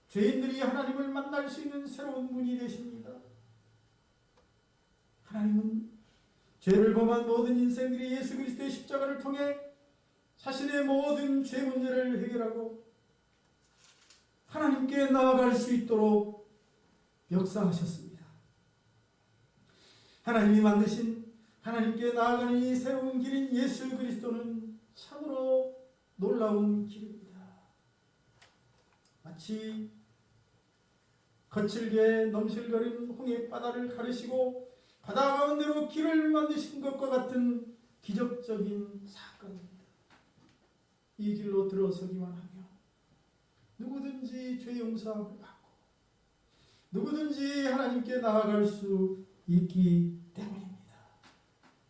죄인들이 하나님을 만날 수 있는 새로운 문이 되십니다. 하나님은 죄를 범한 모든 인생들이 예수 그리스도의 십자가를 통해 자신의 모든 죄 문제를 해결하고 하나님께 나아갈 수 있도록 역사하셨습니다. 하나님이 만드신 하나님께 나아가는 이 새로운 길인 예수 그리스도는 참으로 놀라운 길입니다. 마치 거칠게 넘실거리는 홍해바다를 가르시고 바다 가운데로 길을 만드신 것과 같은 기적적인 사건입니다. 이 길로 들어서기만 하며 누구든지 죄 용서함을 받고 누구든지 하나님께 나아갈 수 있기 때문입니다.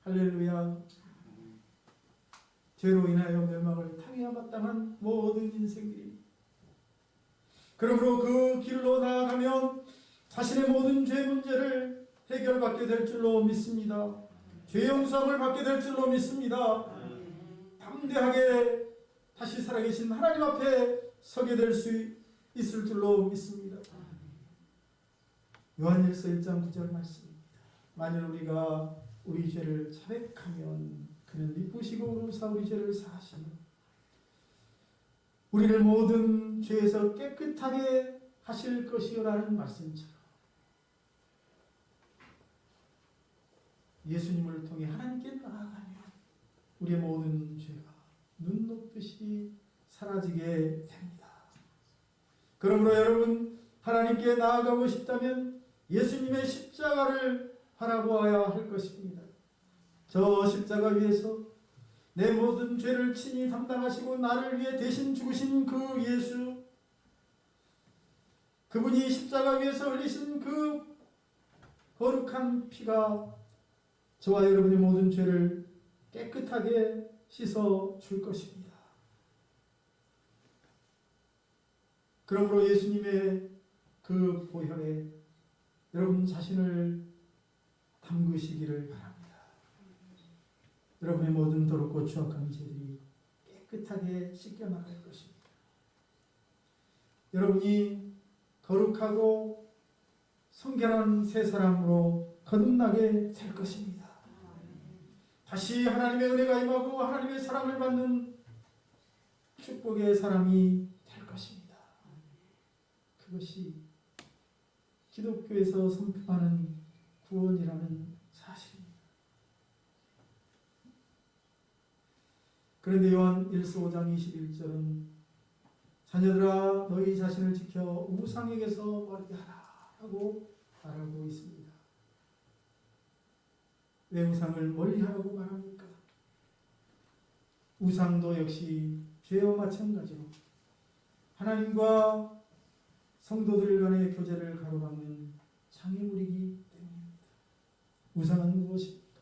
할렐루야. 죄로 인하여 멸망을 당해야 마땅한 모든 인생들이 그러므로 그 길로 나아가면 자신의 모든 죄 문제를 해결받게 될 줄로 믿습니다. 죄 용서함을 받게 될 줄로 믿습니다. 담대하게 다시 살아계신 하나님 앞에 서게 될 수 있을 줄로 믿습니다. 요한일서 1장 9절 말씀입니다. 만일 우리가 우리 죄를 자백하면 그는 미쁘시고 의로우사 우리 죄를 사하시며 우리를 모든 죄에서 깨끗하게 하실 것이요라는 말씀처럼 예수님을 통해 하나님께 나아가면 우리의 모든 죄가 눈 녹듯이 사라지게 됩니다. 그러므로 여러분 하나님께 나아가고 싶다면 예수님의 십자가를 바라보아야 할 것입니다. 저 십자가 위에서 내 모든 죄를 친히 담당하시고 나를 위해 대신 죽으신 그 예수, 그분이 십자가 위에서 흘리신 그 거룩한 피가 저와 여러분의 모든 죄를 깨끗하게 씻어 줄 것입니다. 그러므로 예수님의 그 보혈에 여러분 자신을 담그시기를 바랍니다. 여러분의 모든 더럽고 추악한 죄들이 깨끗하게 씻겨나갈 것입니다. 여러분이 거룩하고 성결한 새 사람으로 거듭나게 될 것입니다. 다시 하나님의 은혜가 임하고 하나님의 사랑을 받는 축복의 사람이 될 것입니다. 그것이 기독교에서 선포하는 구원이라는 사실입니다. 그런데 요한 1서 5장 21절은 자녀들아 너희 자신을 지켜 우상에게서 멀리하라 라고 말하고 있습니다. 왜 우상을 멀리하라고 말합니까? 우상도 역시 죄와 마찬가지로 하나님과 성도들 간의 교제를 가로막는 장애물이기 때문입니다. 우상은 무엇입니까?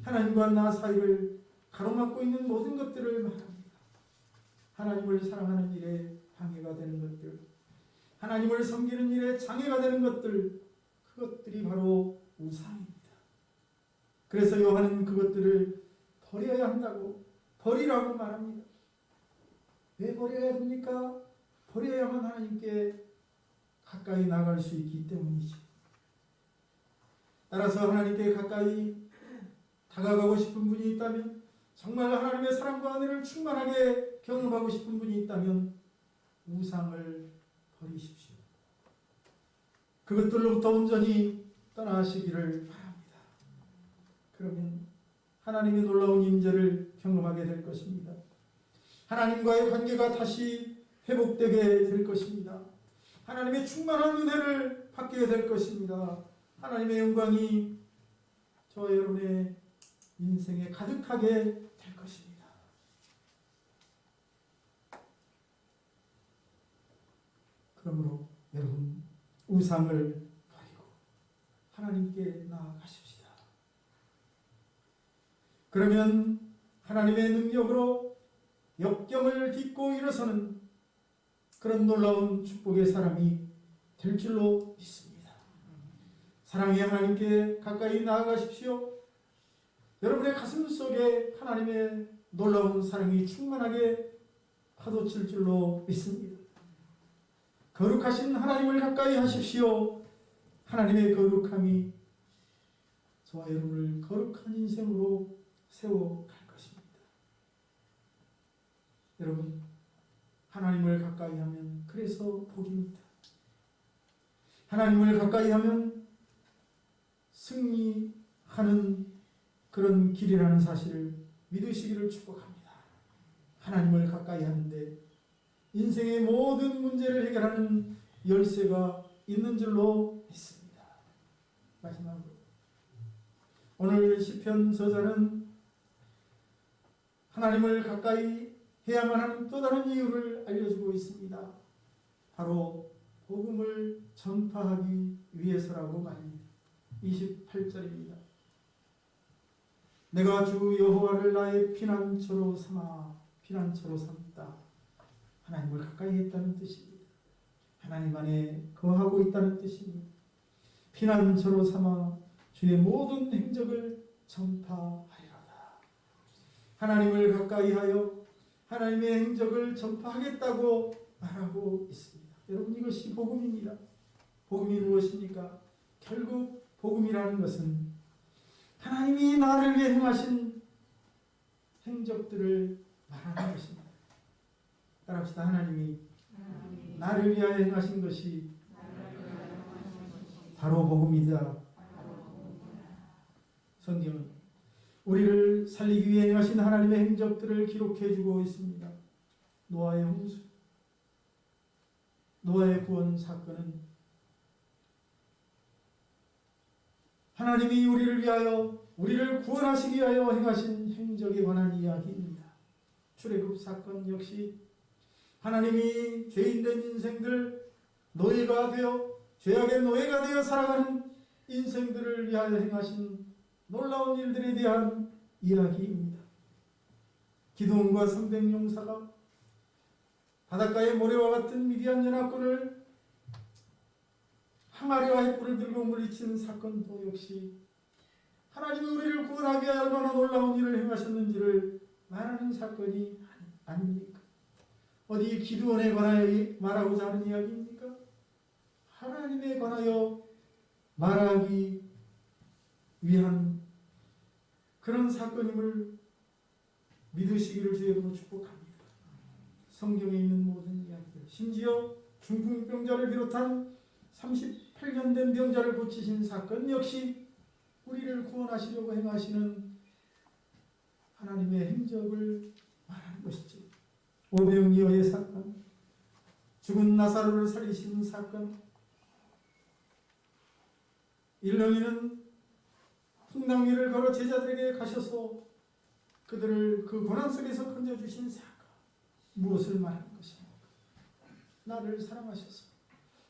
하나님과 나 사이를 가로막고 있는 모든 것들을 말합니다. 하나님을 사랑하는 일에 방해가 되는 것들, 하나님을 섬기는 일에 장애가 되는 것들, 그것들이 바로 우상입니다. 그래서 요한은 그것들을 버려야 한다고, 버리라고 말합니다. 왜 버려야 됩니까? 버려야만 하나님께 가까이 나갈 수 있기 때문이지. 따라서 하나님께 가까이 다가가고 싶은 분이 있다면, 정말 하나님의 사랑과 은혜를 충만하게 경험하고 싶은 분이 있다면 우상을 버리십시오. 그것들로부터 온전히 떠나시기를 바랍니다. 그러면 하나님의 놀라운 임재를 경험하게 될 것입니다. 하나님과의 관계가 다시 회복되게 될 것입니다. 하나님의 충만한 은혜를 받게 될 것입니다. 하나님의 영광이 저와 여러분의 인생에 가득하게 될 것입니다. 그러므로 여러분 우상을 버리고 하나님께 나아가십시다. 그러면 하나님의 능력으로 역경을 딛고 일어서는 그런 놀라운 축복의 사람이 될 줄로 믿습니다. 사랑의 하나님께 가까이 나아가십시오. 여러분의 가슴 속에 하나님의 놀라운 사랑이 충만하게 파도칠 줄로 믿습니다. 거룩하신 하나님을 가까이 하십시오. 하나님의 거룩함이 저와 여러분을 거룩한 인생으로 세워갈 것입니다. 여러분, 하나님을 가까이 하면 그래서 복입니다. 하나님을 가까이 하면 승리하는 그런 길이라는 사실을 믿으시기를 축복합니다. 하나님을 가까이 하는데 인생의 모든 문제를 해결하는 열쇠가 있는 줄로 믿습니다. 마지막으로 오늘 시편 저자는 하나님을 가까이 해야만 하는 또 다른 이유를 알려주고 있습니다. 바로 복음을 전파하기 위해서라고 말합니다. 28절입니다. 내가 주 여호와를 나의 피난처로 삼다. 하나님을 가까이 했다는 뜻입니다. 하나님 안에 거하고 있다는 뜻입니다. 피난처로 삼아 주의 모든 행적을 전파하리로다. 하나님을 가까이 하여 하나님의 행적을 전파하겠다고 말하고 있습니다. 여러분, 이것이 복음입니다. 복음이 무엇입니까? 결국 복음이라는 것은 하나님이 나를 위해 행하신 행적들을 말하는 것입니다. 따라합시다. 하나님이 나를 위하여 행하신 것이 바로 복음이다. 성경은 우리를 살리기 위해 행하신 하나님의 행적들을 기록해 주고 있습니다. 노아의 홍수, 노아의 구원 사건은 하나님이 우리를 위하여, 우리를 구원하시기 위하여 행하신 행적에 관한 이야기입니다. 출애굽 사건 역시 하나님이 죄인된 인생들, 노예가 되어 죄악의 노예가 되어 살아가는 인생들을 위하여 행하신 놀라운 일들에 대한 이야기입니다. 기드온과 300 용사가 바닷가의 모래와 같은 미디안 연합군을 항아리와 횃불을 들고 물리친 사건도 역시 하나님이 우리를 구원하기 위해 얼마나 놀라운 일을 행하셨는지를 말하는 사건이 아닙니까? 어디 기드온에 관하여 말하고자 하는 이야기입니까? 하나님에 관하여 말하기 위한 그런 사건임을 믿으시기를 주의 이름으로 축복합니다. 성경에 있는 모든 이야기들, 심지어 중풍병자를 비롯한 38년 된 병자를 고치신 사건 역시 우리를 구원하시려고 행하시는 하나님의 행적을 말하는 것이죠. 오병이어의 사건, 죽은 나사로를 살리신 사건, 일렁이는 풍랑 위를 걸어 제자들에게 가셔서 그들을 그 고난 속에서 건져주신 사건, 무엇을 말하는 것입니까? 나를 사랑하셔서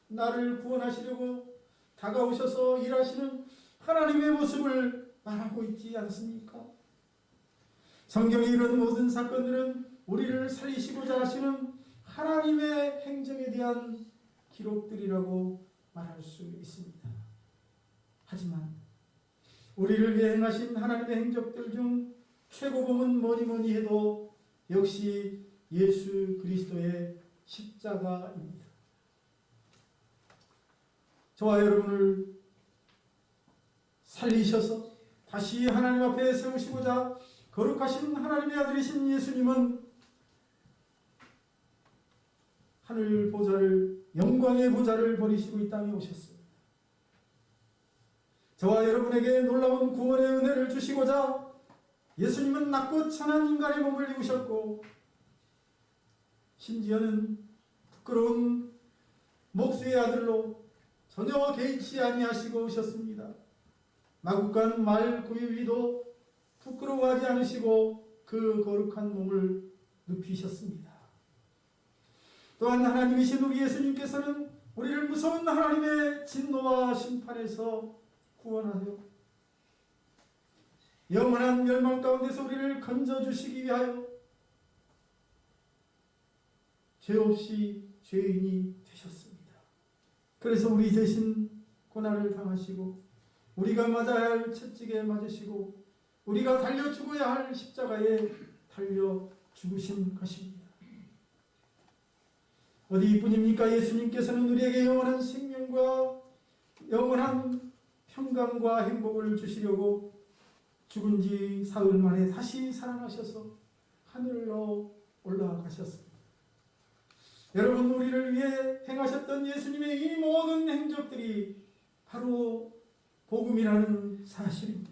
나를 구원하시려고 다가오셔서 일하시는 하나님의 모습을 말하고 있지 않습니까? 성경에 이런 모든 사건들은 우리를 살리시고자 하시는 하나님의 행적에 대한 기록들이라고 말할 수 있습니다. 하지만 우리를 위해 행하신 하나님의 행적들 중 최고봉은 뭐니 해도 역시 예수 그리스도의 십자가입니다. 저와 여러분을 살리셔서 다시 하나님 앞에 세우시고자 거룩하신 하나님의 아들이신 예수님은 하늘 보좌를, 영광의 보좌를 버리시고 이 땅에 오셨습니다. 저와 여러분에게 놀라운 구원의 은혜를 주시고자 예수님은 낮고 천한 인간의 몸을 입으셨고, 심지어는 부끄러운 목수의 아들로 전혀 개의치 아니하시고 오셨습니다. 마국간 말 구유위도 부끄러워하지 않으시고 그 거룩한 몸을 눕히셨습니다. 또한 하나님이신 우리 예수님께서는 우리를 무서운 하나님의 진노와 심판에서 구원하여 영원한 멸망 가운데서 우리를 건져주시기 위하여 죄 없이 죄인이 되셨습니다. 그래서 우리 대신 고난을 당하시고 우리가 맞아야 할 채찍에 맞으시고 우리가 달려 죽어야 할 십자가에 달려 죽으신 것입니다. 어디뿐입니까? 예수님께서는 우리에게 영원한 생명과 영원한 평강과 행복을 주시려고 죽은 지 사흘 만에 다시 살아나셔서 하늘로 올라가셨습니다. 여러분, 우리를 위해 행하셨던 예수님의 이 모든 행적들이 바로 복음이라는 사실입니다.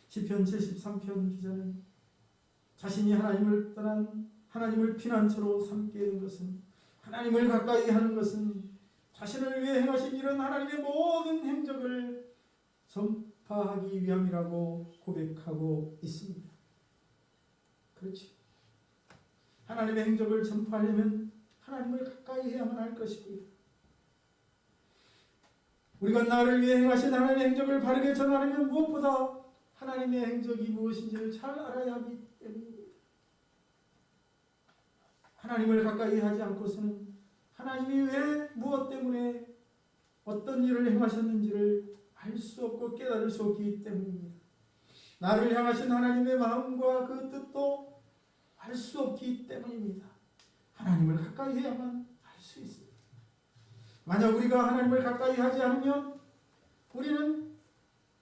시편 73편 기자는 자신이 하나님을 떠난 하나님을 피난처로 삼게 된 것은, 하나님을 가까이 하는 것은 자신을 위해 행하신 이런 하나님의 모든 행적을 전파하기 위함이라고 고백하고 있습니다. 그렇죠. 하나님의 행적을 전파하려면 하나님을 가까이 해야만 할 것이고요. 우리가 나를 위해 행하신 하나님의 행적을 바르게 전하려면 무엇보다 하나님의 행적이 무엇인지를 잘 알아야 하기 때문입니다. 하나님을 가까이 하지 않고서는 하나님이 왜 무엇 때문에 어떤 일을 행하셨는지를 알 수 없고 깨달을 수 없기 때문입니다. 나를 향하신 하나님의 마음과 그 뜻도 알 수 없기 때문입니다. 하나님을 가까이 해야만 알 수 있습니다. 만약 우리가 하나님을 가까이 하지 않으면 우리는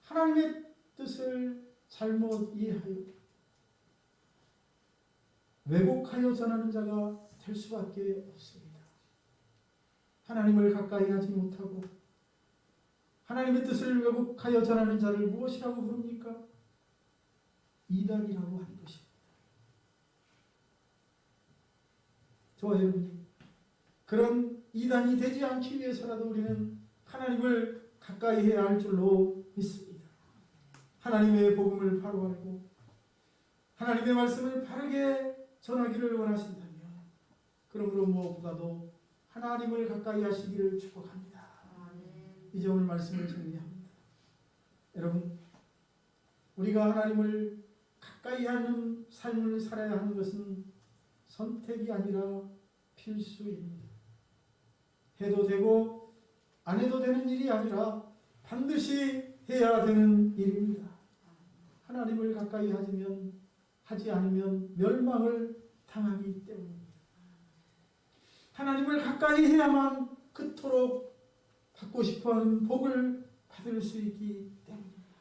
하나님의 뜻을 잘못 이해하여 왜곡하여 전하는 자가 될 수밖에 없습니다. 하나님을 가까이 하지 못하고 하나님의 뜻을 왜곡하여 전하는 자를 무엇이라고 부릅니까? 이단이라고 하는 것입니다. 저와 여러분이 그런 이단이 되지 않기 위해서라도 우리는 하나님을 가까이 해야 할 줄로 믿습니다. 하나님의 복음을 바로 알고 하나님의 말씀을 바르게 전하기를 원하신다면, 그러므로 무엇보다도 하나님을 가까이 하시기를 축복합니다. 이제 오늘 말씀을 정리합니다. 여러분, 우리가 하나님을 가까이 하는 삶을 살아야 하는 것은 선택이 아니라 필수입니다. 해도 되고 안 해도 되는 일이 아니라 반드시 해야 되는 일입니다. 하나님을 가까이 하지 않으면 멸망을 당하기 때문입니다. 하나님을 가까이 해야만 그토록 받고 싶어하는 복을 받을 수 있기 때문입니다.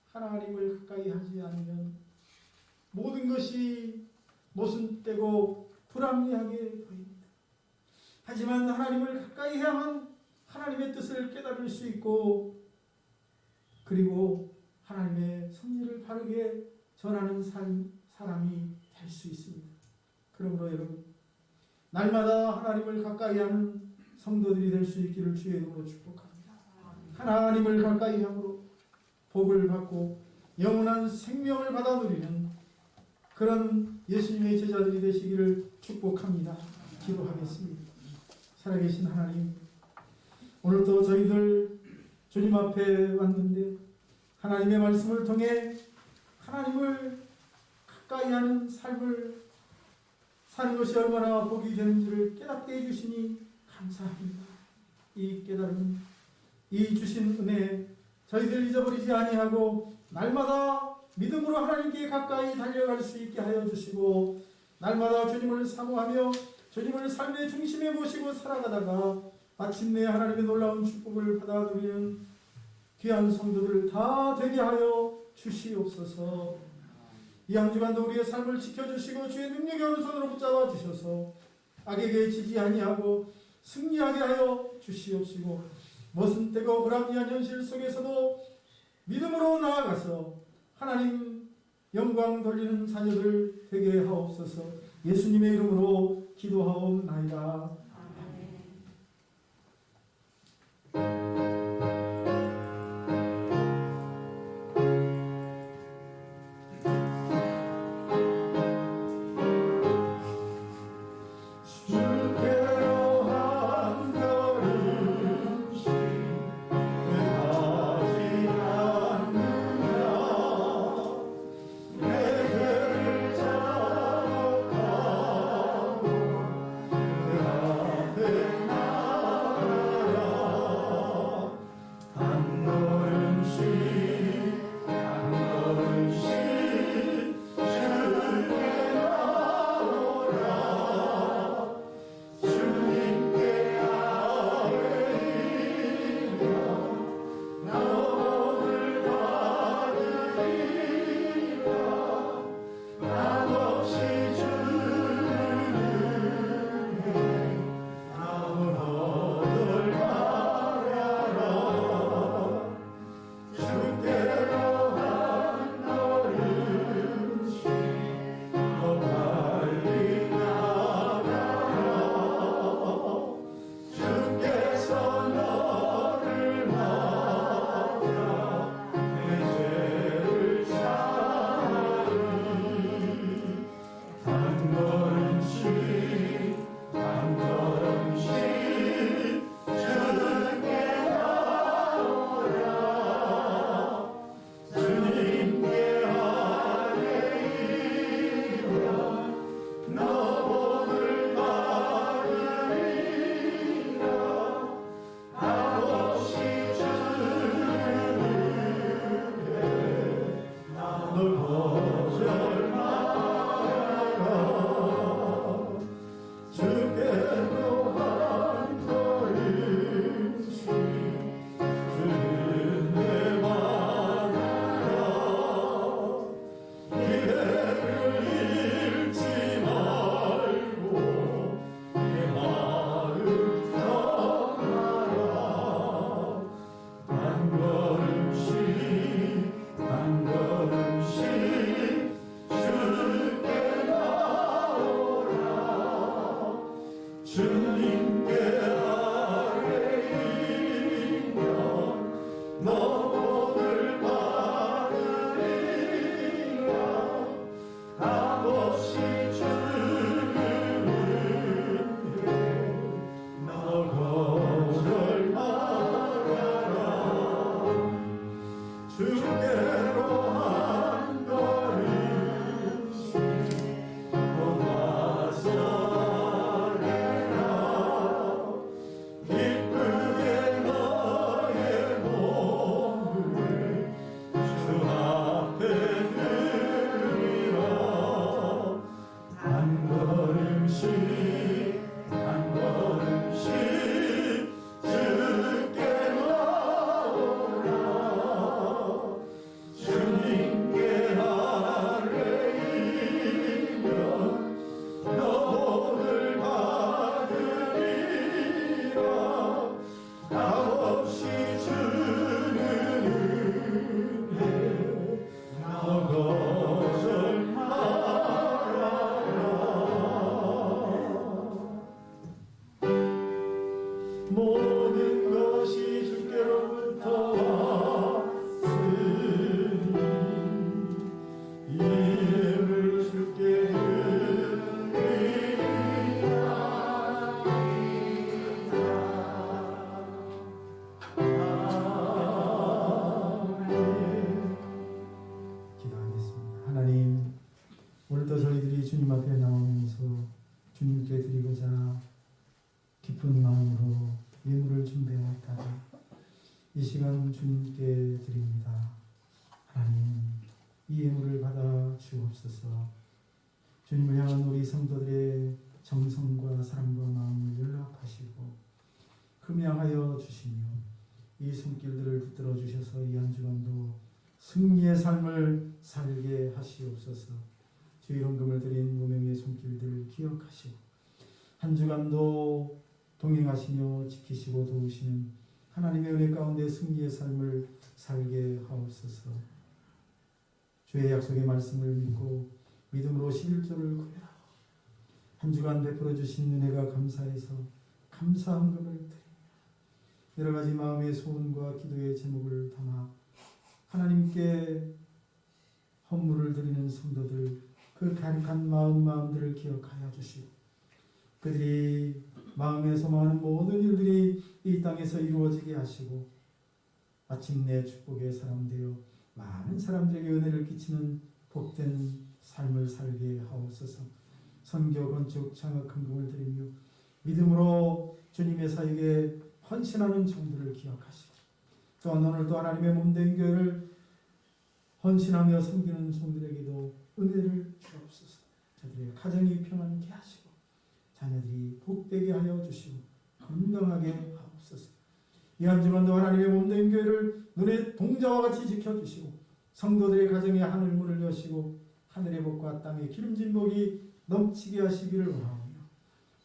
하나님을 가까이 하지 않으면 모든 것이 모순되고 불합리하게 보입니다. 하지만 하나님을 가까이 해야만 하나님의 뜻을 깨달을 수 있고 그리고 하나님의 섭리를 바르게 전하는 사람이 될 수 있습니다. 그러므로 여러분 날마다 하나님을 가까이 하는 성도들이 될 수 있기를 주의 이름으로 축복합니다. 하나님을 가까이 함으로 복을 받고 영원한 생명을 받아 누리는 그런 예수님의 제자들이 되시기를 축복합니다. 기도하겠습니다. 살아계신 하나님, 오늘도 저희들 주님 앞에 왔는데 하나님의 말씀을 통해 하나님을 가까이 하는 삶을 사는 것이 얼마나 복이 되는지를 깨닫게 해주시니 감사합니다. 이 깨달음, 이 주신 은혜 저희들 잊어버리지 아니하고 날마다 믿음으로 하나님께 가까이 달려갈 수 있게 하여 주시고 날마다 주님을 사모하며 주님을 삶의 중심에 모시고 살아가다가 마침내 하나님의 놀라운 축복을 받아 누리는 귀한 성도들 다 되게 하여 주시옵소서. 이 한 주간도 우리의 삶을 지켜주시고 주의 능력의 오른손으로 붙잡아 주셔서 악에게 지지 아니하고 승리하게 하여 주시옵시고 무슨 때고 불합리한 현실 속에서도 믿음으로 나아가서 하나님 영광 돌리는 자녀들 되게 하옵소서. 예수님의 이름으로 기도하옵나이다. 주님 앞에 나오면서 주님께 드리고자 기쁜 마음으로 예물을 준비하였다가 이 시간 주님께 드립니다. 하나님, 이 예물을 받아 주옵소서. 주님을 향한 우리 성도들의 정성과 사랑과 마음을 연락하시고 흠양하여 주시며 이 손길들을 붙들어 주셔서 이 한 주간도 승리의 삶을 살게 하시옵소서. 주 이름금을 드린 무명의 손길들을 기억하시고 한 주간도 동행하시며 지키시고 도우시는 하나님의 은혜 가운데 승리의 삶을 살게 하옵소서. 주의 약속의 말씀을 믿고 믿음으로 11조를 구별하고 한 주간 베풀어 주신 은혜가 감사해서 감사 헌금을 드립니다. 여러 가지 마음의 소원과 기도의 제목을 담아 하나님께 헌물을 드리는 성도들, 그 가득한 마음들을 기억하여 주시고 그들이 마음에 소망하는 모든 일들이 이 땅에서 이루어지게 하시고 마침내 축복의 사람 되어 많은 사람들에게 은혜를 끼치는 복된 삶을 살게 하옵소서. 선교, 건축, 창업 헌금을 드리며 믿음으로 주님의 사역에 헌신하는 종들을 기억하시고 또한 오늘도 하나님의 몸된 교회를 헌신하며 섬기는 종들에게도 은혜를 주옵소서. 저들의 가정이 평안케 하시고 자녀들이 복되게 하여 주시고 건강하게 하옵소서. 이 한 주간도 하나님의 몸된 교회를 눈의 동자와 같이 지켜주시고 성도들의 가정에 하늘 문을 여시고 하늘의 복과 땅의 기름진 복이 넘치게 하시기를 원하오며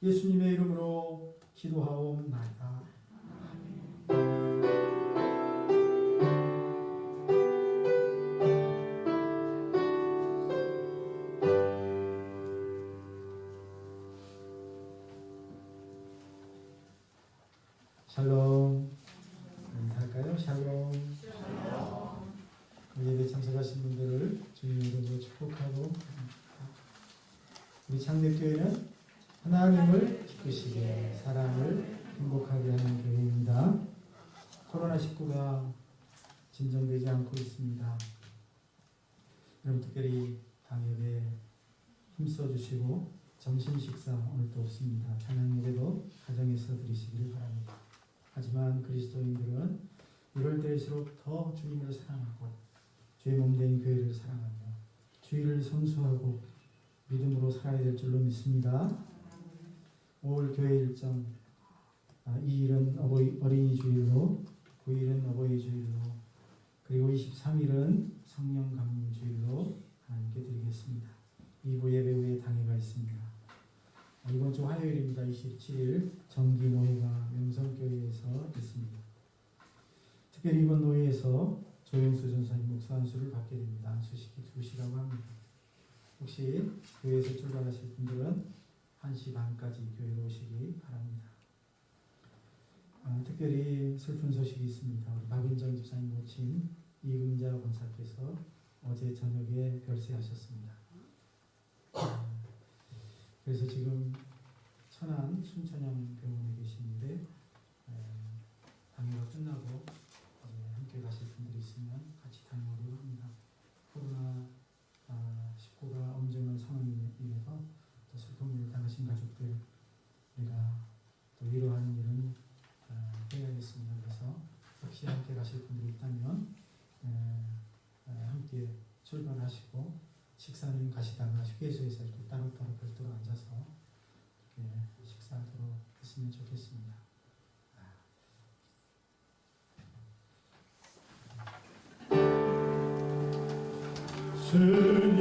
예수님의 이름으로 기도하옵나이다. 샬롬. 인사할까요? 샬롬. 예배 참석하신 분들을 주님의 이름으로 축복하고 우리 창립교회는 하나님을 기쁘시게 사람을 행복하게 하는 교회입니다. 코로나19가 진정되지 않고 있습니다. 여러분 특별히 방역에 힘써주시고 점심 식사 오늘도 없습니다. 찬양 예배도 가정에서 드리시기를 바랍니다. 하지만 그리스도인들은 이럴 때일수록 더 주님을 사랑하고 주의 몸된 교회를 사랑하며 주의를 선수하고 믿음으로 살아야 될 줄로 믿습니다. 5월 교회 일정 2일은 어린이 주일로 9일은 어버이 주일로 그리고 23일은 성령 강림 주일로 하나님께 드리겠습니다. 2부 예배 후에 당회가 있습니다. 이번 주 화요일입니다. 27일 정기 노회가 명성교회에서 있습니다. 특별히 이번 노회에서 조영수 전사님 목사 안수를 받게 됩니다. 안수식이 2시라고 합니다. 혹시 교회에서 출발하실 분들은 1시 반까지 교회로 오시기 바랍니다. 특별히 슬픈 소식이 있습니다. 우리 박은정 집사님 모친 이금자 권사께서 어제 저녁에 별세하셨습니다. 그래서 지금 천안 순천향 병원에 계시는데 당회가 끝나고 함께 가실 분들이 있으면 같이 다녀오기로 합니다. 코로나19가 엄중한 상황임에도 또 슬픔을 당하신 가족들 내가 또 위로하는 일은 해야겠습니다. 그래서 혹시 함께 가실 분들이 있다면 함께 출발하시고 식사는 가시다가 휴게소에서 이렇게 따로따로 별도로 앉아서 이렇게 식사하도록 했으면 좋겠습니다. 주님의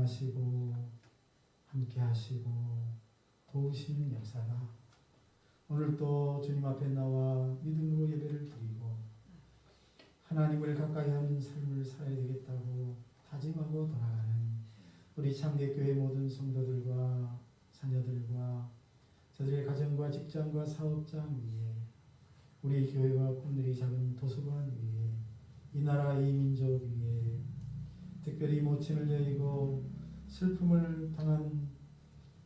인도하시고 함께 하시고 도우시는 역사가 오늘 또 주님 앞에 나와 믿음으로 예배를 드리고 하나님을 가까이 하는 삶을 살아야 되겠다고 다짐하고 돌아가는 우리 창대교회 모든 성도들과 자녀들과 저들의 가정과 직장과 사업장 위에 우리 교회와 꿈들이 작은 도서관 위에 이 나라 이 민족 위에 특별히 모친을 여의고 슬픔을 당한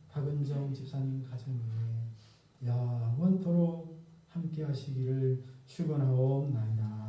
박은정 집사님 가정 위에 영원토록 함께 하시기를 축원하옵나이다.